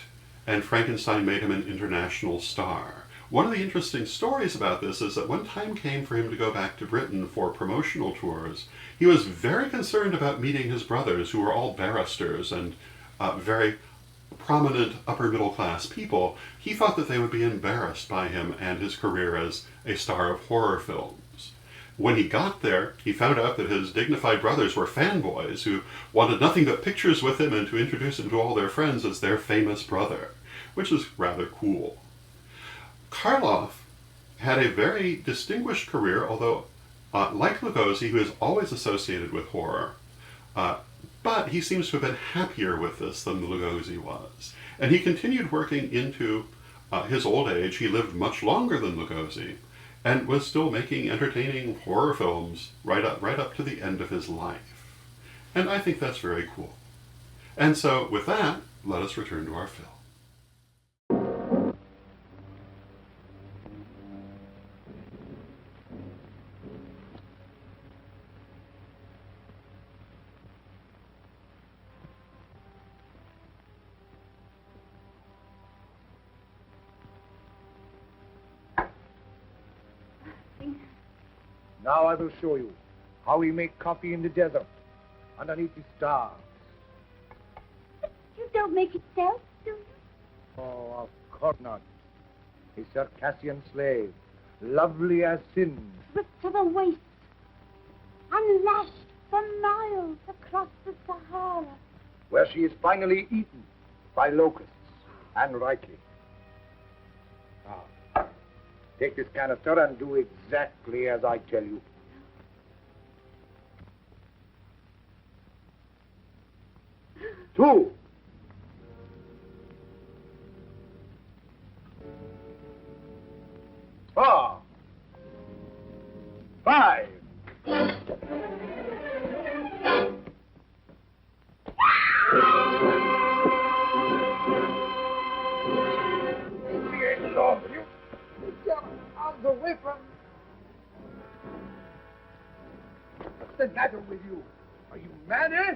and Frankenstein made him an international star. One of the interesting stories about this is that when time came for him to go back to Britain for promotional tours, he was very concerned about meeting his brothers, who were all barristers and very prominent upper-middle-class people. He thought that they would be embarrassed by him and his career as a star of horror films. When he got there, he found out that his dignified brothers were fanboys who wanted nothing but pictures with him and to introduce him to all their friends as their famous brother, which is rather cool. Karloff had a very distinguished career, although, like Lugosi, he was always associated with horror. But he seems to have been happier with this than Lugosi was. And he continued working into his old age. He lived much longer than Lugosi, and was still making entertaining horror films right up to the end of his life. And I think that's very cool. And so, with that, let us return to our film. Now I will show you how we make coffee in the desert, underneath the stars. You don't make it yourself, do you? Oh, of course not. A Circassian slave, lovely as sin. Stripped to the waist, and lashed for miles across the Sahara. Where she is finally eaten by locusts, and rightly. Now, take this canister and do exactly as I tell you. Two. Four. Five. Arms away from... What's the matter with you? Are you mad, eh?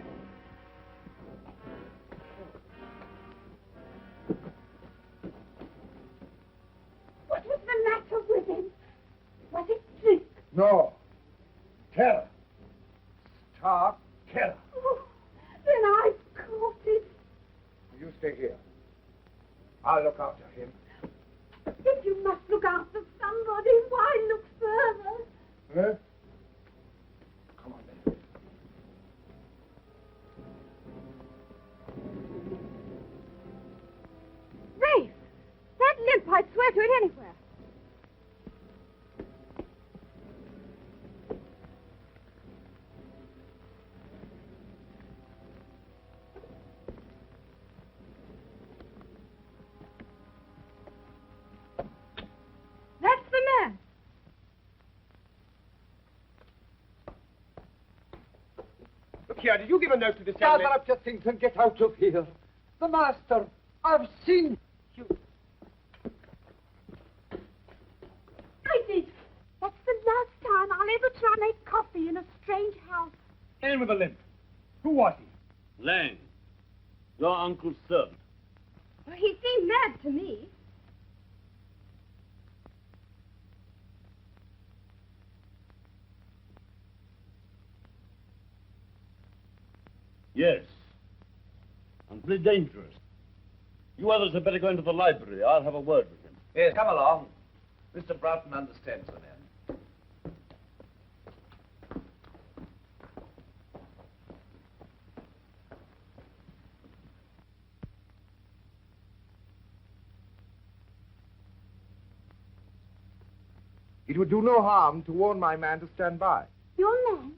What was the matter with him? Was it drink? No. Terror. Stark terror. Oh, then I've caught it. You stay here. I'll look after him. must look out for somebody. Why look further? Huh? Come on, then. Rafe! That limp, I'd swear to it anywhere. That's the man. Look here, did you give a note to this young Gather lady? up your things and get out of here. The master, I've seen you. I did. That's the last time I'll ever try to make coffee in a strange house. Man with a limp. Who was he? Lang, your uncle's servant. Well, he seemed mad to me. Yes. And pretty dangerous. You others had better go into the library. I'll have a word with him. Yes, come along. Mr. Broughton understands the man. It would do no harm to warn my man to stand by. Your man?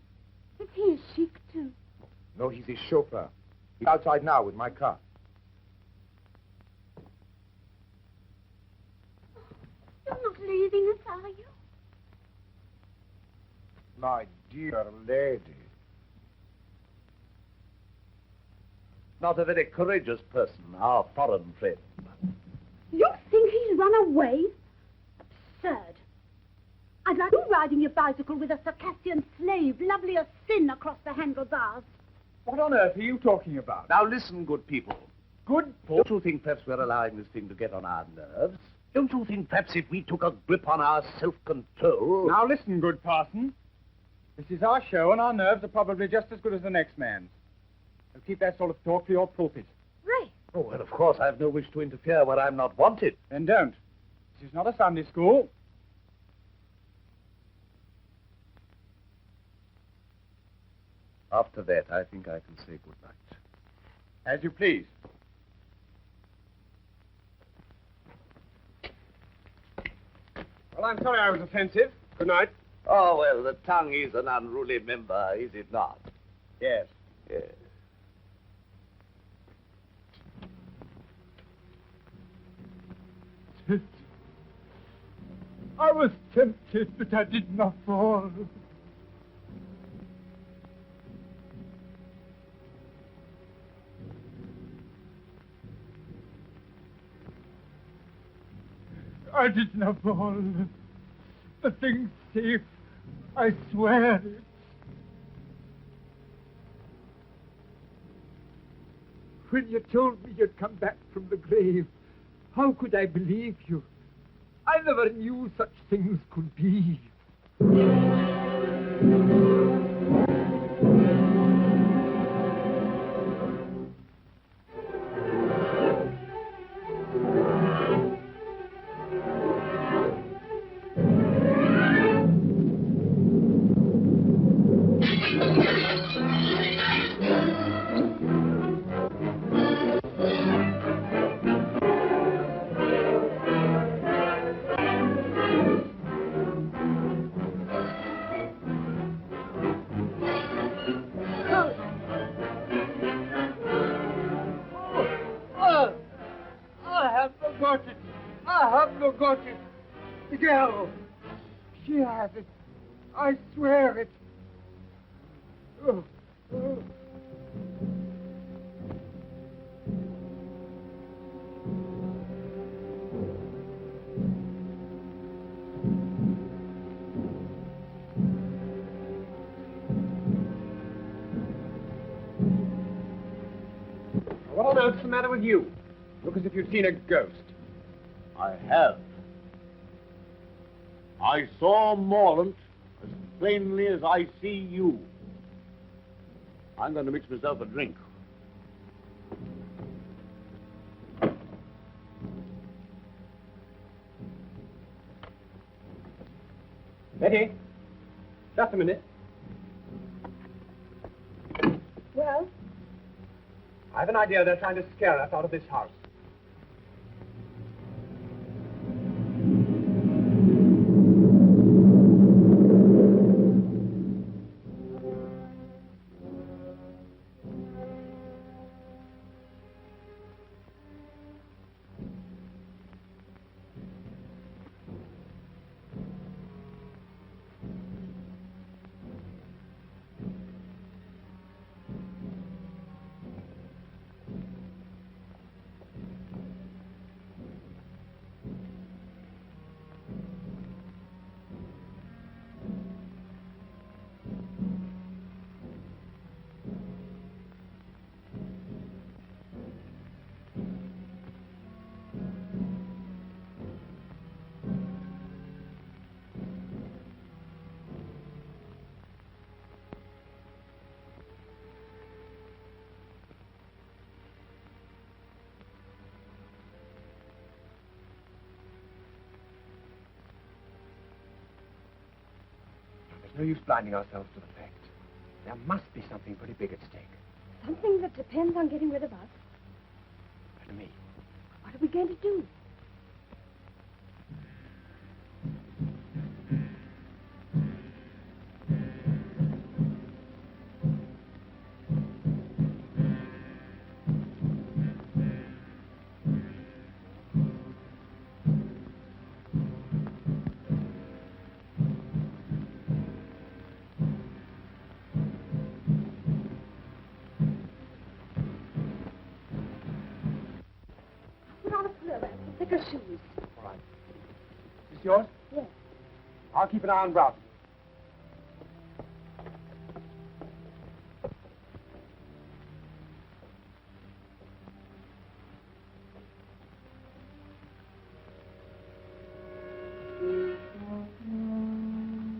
Is he a sheik, too? No, he's his chauffeur. He's outside now with my car. You're not leaving us, are you? My dear lady. Not a very courageous person, our foreign friend. You think he's run away? Absurd. I'd like you riding your bicycle with a Circassian slave, lovely as sin, across the handlebars. What on earth are you talking about? Now listen, good people. Good? Don't you think perhaps we're allowing this thing to get on our nerves? Don't you think perhaps if we took a grip on our self-control... Now listen, good parson. This is our show, and our nerves are probably just as good as the next man's. So keep that sort of talk for your pulpit. Right. Oh, well, of course, I've no wish to interfere where I'm not wanted. Then don't. This is not a Sunday school. After that, I think I can say good night. As you please. Well, I'm sorry I was offensive. Good night. Oh, well, the tongue is an unruly member, is it not? Yes. Yes. I was tempted, but I did not fall. I did not fall. The thing's safe. I swear it. When you told me you'd come back from the grave, how could I believe you? I never knew such things could be. The girl, she has it. I swear it. Oh, oh. What on earth's the matter with you? Look as if you'd seen a ghost. I have. I saw Morlant as plainly as I see you. I'm going to mix myself a drink. Betty, just a minute. Well? I have an idea they're trying to scare us out of this house. No use blinding ourselves to the fact. There must be something pretty big at stake. Something that depends on getting rid of us. And me. What are we going to do? Take her shoes. All right. Is this yours? Yes. I'll keep an eye on Ralph.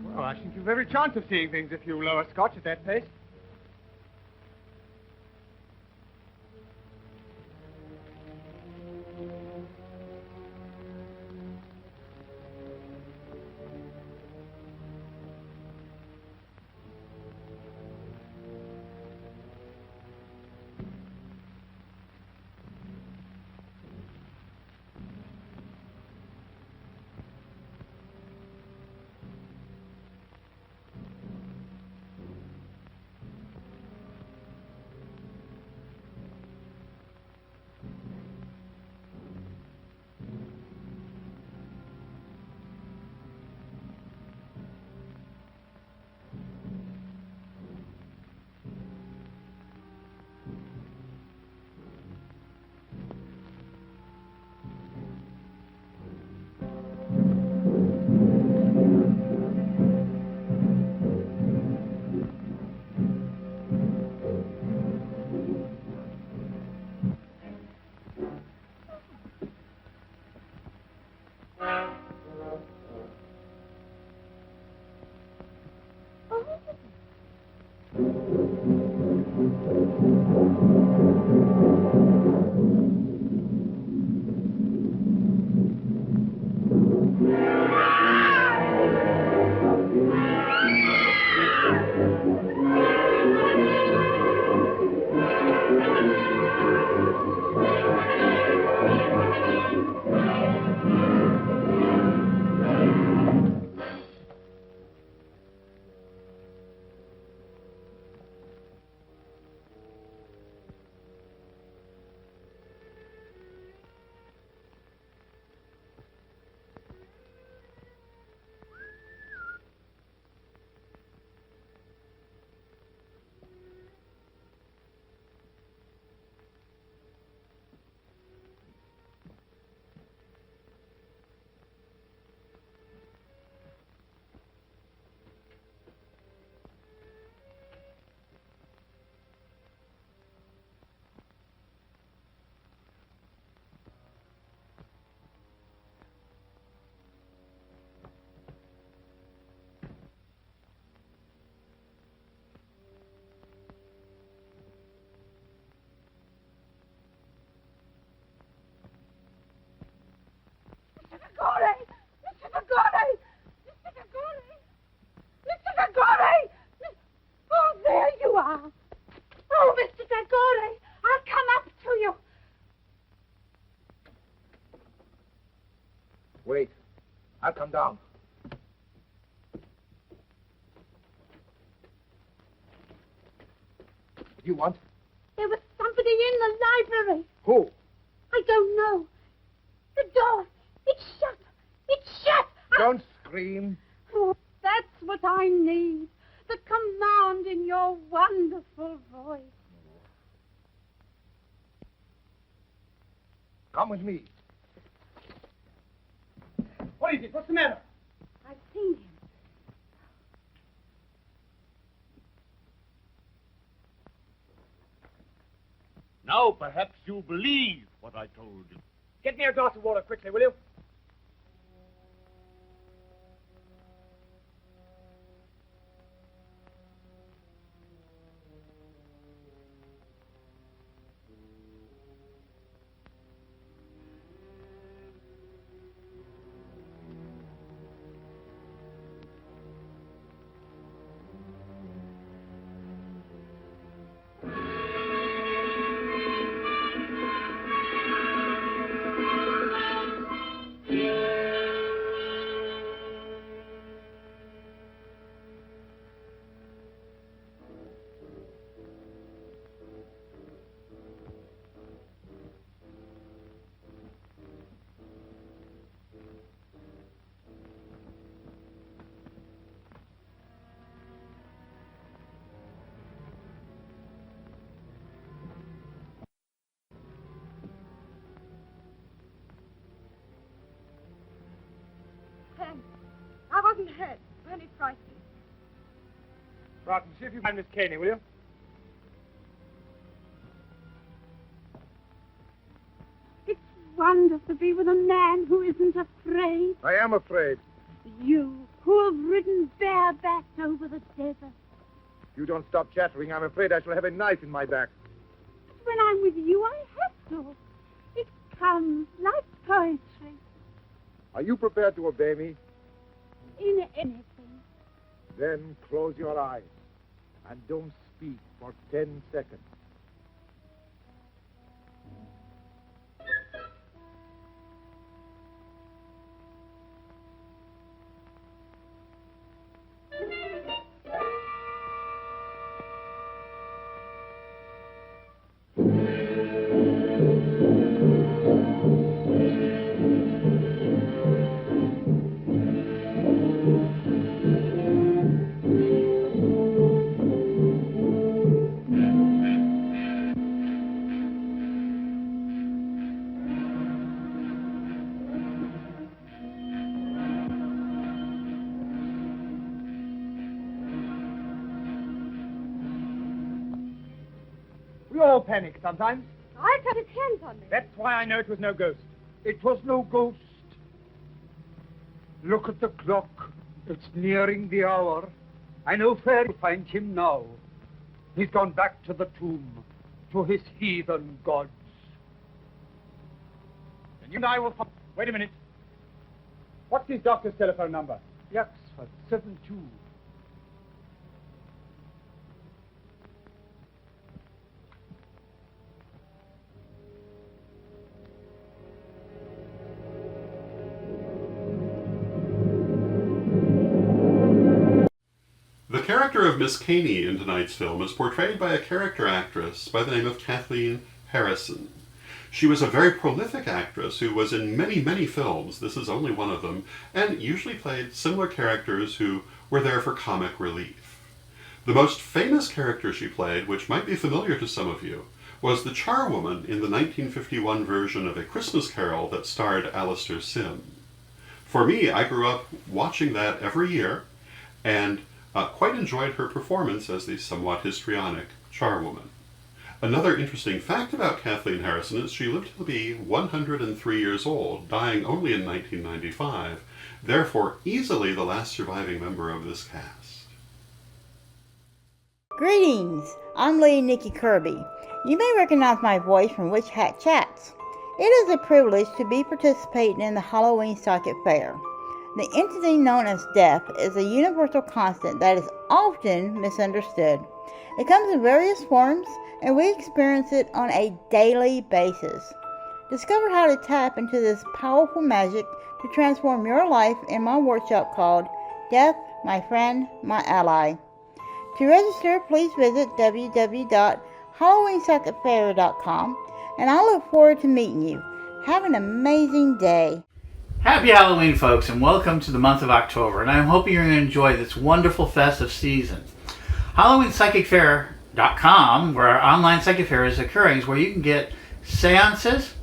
Well, I think you've every chance of seeing things if you lower Scotch at that pace. I'll come down. What do you want? There was somebody in the library. Who? I don't know. The door. It's shut. It's shut. Don't scream. Oh, that's what I need. The command in your wonderful voice. Come with me. What is it? What's the matter? I've seen him. Now perhaps you'll believe what I told you. Get me a glass of water quickly, will you? Thanks. I wasn't hurt. Only frightened. Broughton, see if you find Miss Caney, will you? It's wonderful to be with a man who isn't afraid. I am afraid. You, who have ridden barebacked over the desert. If you don't stop chattering, I'm afraid I shall have a knife in my back. But when I'm with you, I have to. It comes like poetry. Are you prepared to obey me? In anything. Then close your eyes and don't speak for 10 seconds. We all panic sometimes. I cut his hands on me. That's why I know it was no ghost. It was no ghost. Look at the clock. It's nearing the hour. I know where to find him now. He's gone back to the tomb, to his heathen gods. And you and I will... Wait a minute. What's his doctor's telephone number? Yaxford, 72. The character of Miss Caney in tonight's film is portrayed by a character actress by the name of Kathleen Harrison. She was a very prolific actress who was in many, many films, this is only one of them, and usually played similar characters who were there for comic relief. The most famous character she played, which might be familiar to some of you, was the charwoman in the 1951 version of A Christmas Carol that starred Alistair Sim. For me, I grew up watching that every year, and quite enjoyed her performance as the somewhat histrionic charwoman. Another interesting fact about Kathleen Harrison is she lived to be 103 years old, dying only in 1995, therefore easily the last surviving member of this cast. Greetings, I'm Lady Nikki Kirby. You may recognize my voice from Witch Hat Chats. It is a privilege to be participating in the Halloween Psychic Fair. The entity known as death is a universal constant that is often misunderstood. It comes in various forms, and we experience it on a daily basis. Discover how to tap into this powerful magic to transform your life in my workshop called Death, My Friend, My Ally. To register, please visit www.halloweensucketfair.com, and I look forward to meeting you. Have an amazing day. Happy Halloween, folks, and welcome to the month of October, and I'm hoping you're going to enjoy this wonderful festive season. HalloweenPsychicFair.com, where our online psychic fair is occurring, is where you can get seances,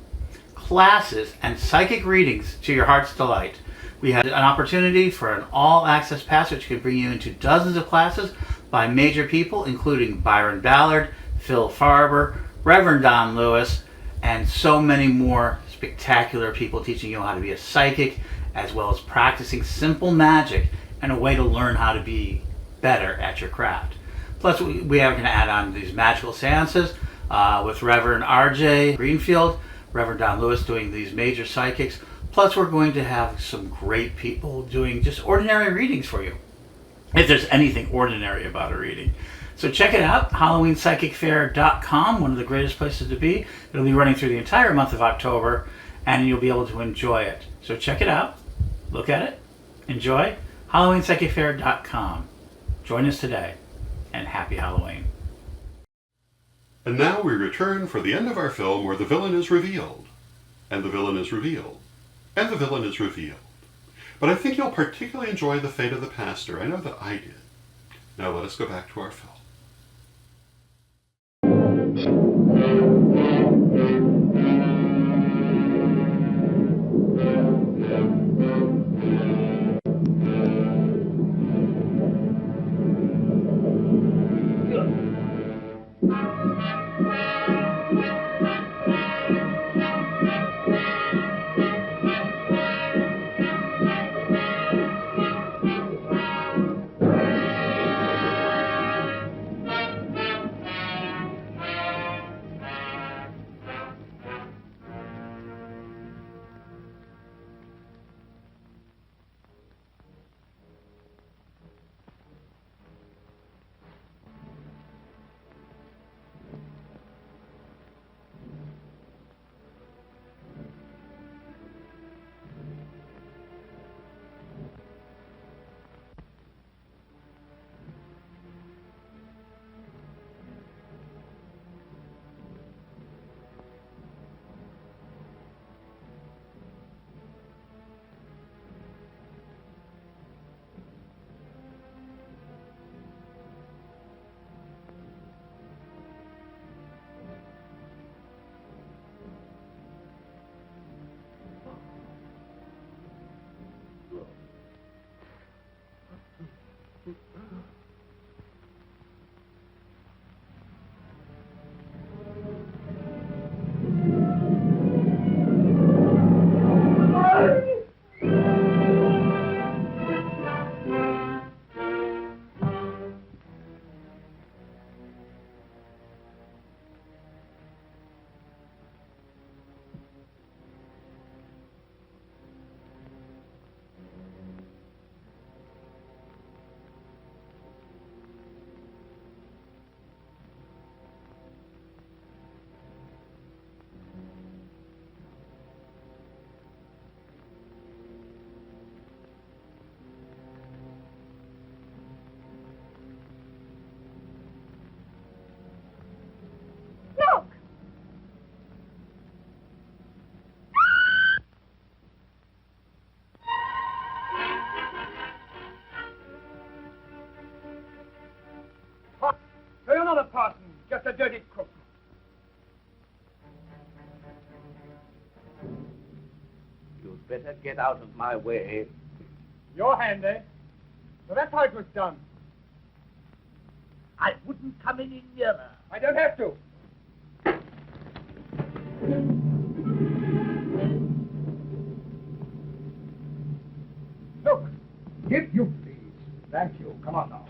classes, and psychic readings to your heart's delight. We had an opportunity for an all-access pass which can bring you into dozens of classes by major people, including Byron Ballard, Phil Farber, Reverend Don Lewis, and so many more spectacular people teaching you how to be a psychic, as well as practicing simple magic and a way to learn how to be better at your craft. Plus, we are going to add on these magical seances with Reverend R.J. Greenfield, Reverend Don Lewis doing these major psychics. Plus, we're going to have some great people doing just ordinary readings for you, if there's anything ordinary about a reading. So check it out, HalloweenPsychicFair.com, one of the greatest places to be. It'll be running through the entire month of October, and you'll be able to enjoy it. So check it out, look at it, enjoy, HalloweenPsychicFair.com. Join us today, and happy Halloween. And now we return for the end of our film where the villain is revealed, and the villain is revealed, and the villain is revealed. But I think you'll particularly enjoy the fate of the pastor. I know that I did. Now let us go back to our film. You're not a parson, just a dirty crook. You'd better get out of my way. Your hand, eh? So that's how it was done. I wouldn't come any nearer. I don't have to. Look, if you please. Thank you. Come on now.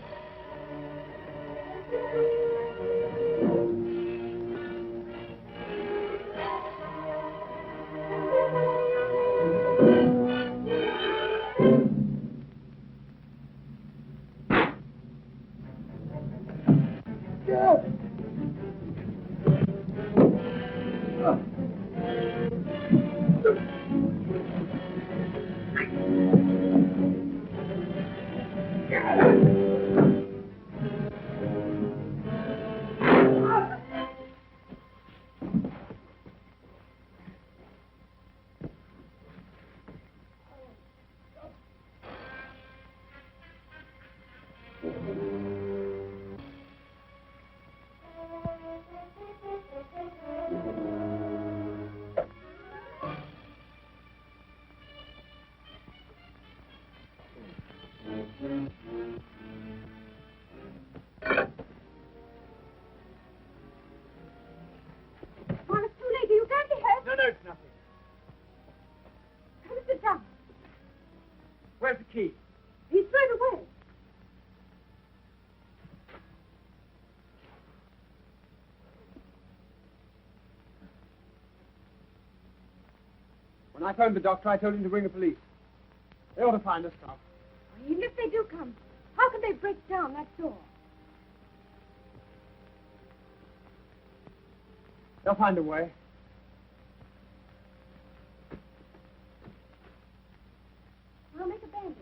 When I phoned the doctor, I told him to bring the police. They ought to find us stuff. Even if they do come, how can they break down that door? They'll find a way. I'll make a bandage.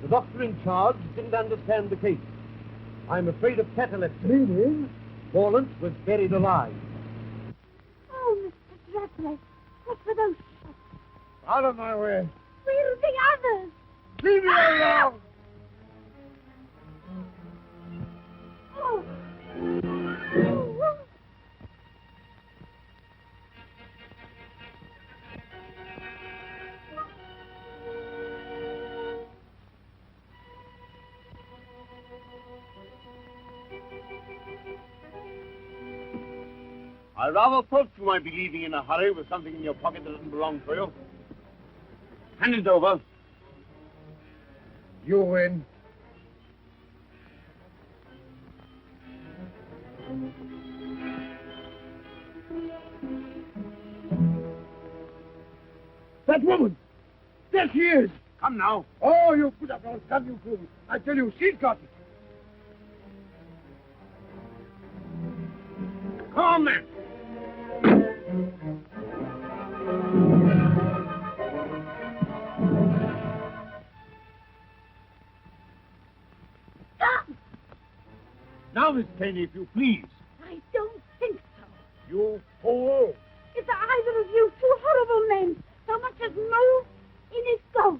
The doctor in charge didn't understand the case. I'm afraid of catalepsy. Meaning? Morlant was buried alive. Oh, Mr. Dreadnought, what were those shots? Out of my way. Where are the others? Leave me alone! Oh. I rather thought you might be leaving in a hurry with something in your pocket that doesn't belong to you. Hand it over. You win. That woman! There she is! Come now. Oh, you put up your gun, you fool! I tell you, she's got it! Come on, then. Now, Miss Taney, if you please. I don't think so. You fool. If either of you two horrible men so much as move in his gold.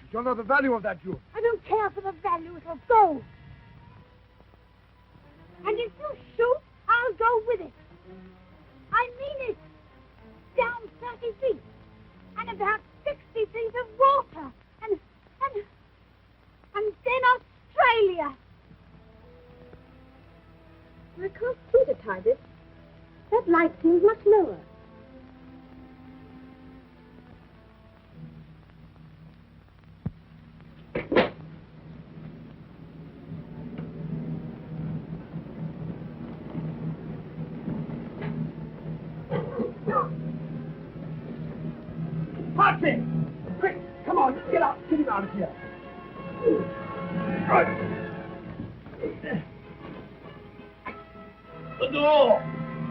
You don't know the value of that jewel. I don't care for the value, it'll go. And if you shoot, I'll go with it. I mean it. Down 30 feet. And about 60 feet of water. And then Australia. I can't see the target. That light seems much lower. Patsy! Quick, come on, get out, get him out of here. Right. The door!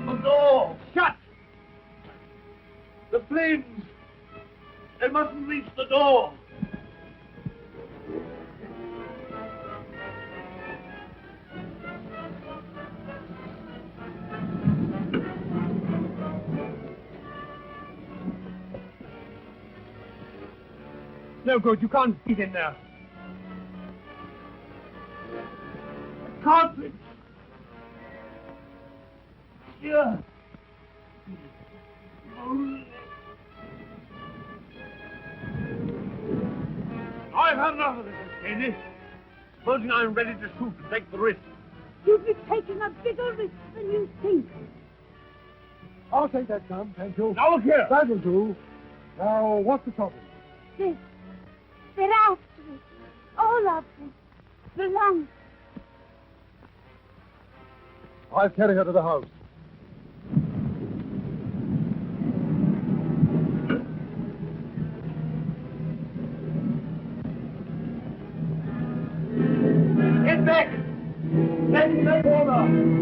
The door! Shut! The flames! They mustn't reach the door! No good, you can't get in there. Cartridge! Here! I've had enough of this, Miss Caney. Supposing I'm ready to shoot and take the risk. You'd be taking a bigger risk than you think. I'll take that gun, thank you. Now look here! That'll do. Now, what's the problem? This. They're after it. All of them. Belong. I'll carry her to the house. Get back! Get back over!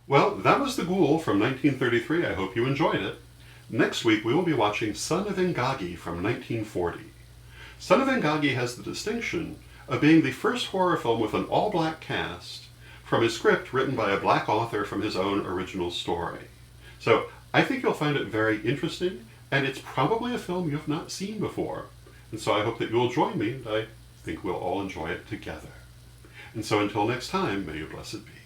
Well, that was The Ghoul from 1933. I hope you enjoyed it. Next week we will be watching Son of Ingagi from 1940. Son of Ingagi has the distinction of being the first horror film with an all-black cast from a script written by a black author from his own original story. So I think you'll find it very interesting And it's probably a film you've not seen before. And so I hope that you'll join me, and I think we'll all enjoy it together. And so until next time, may you blessed be.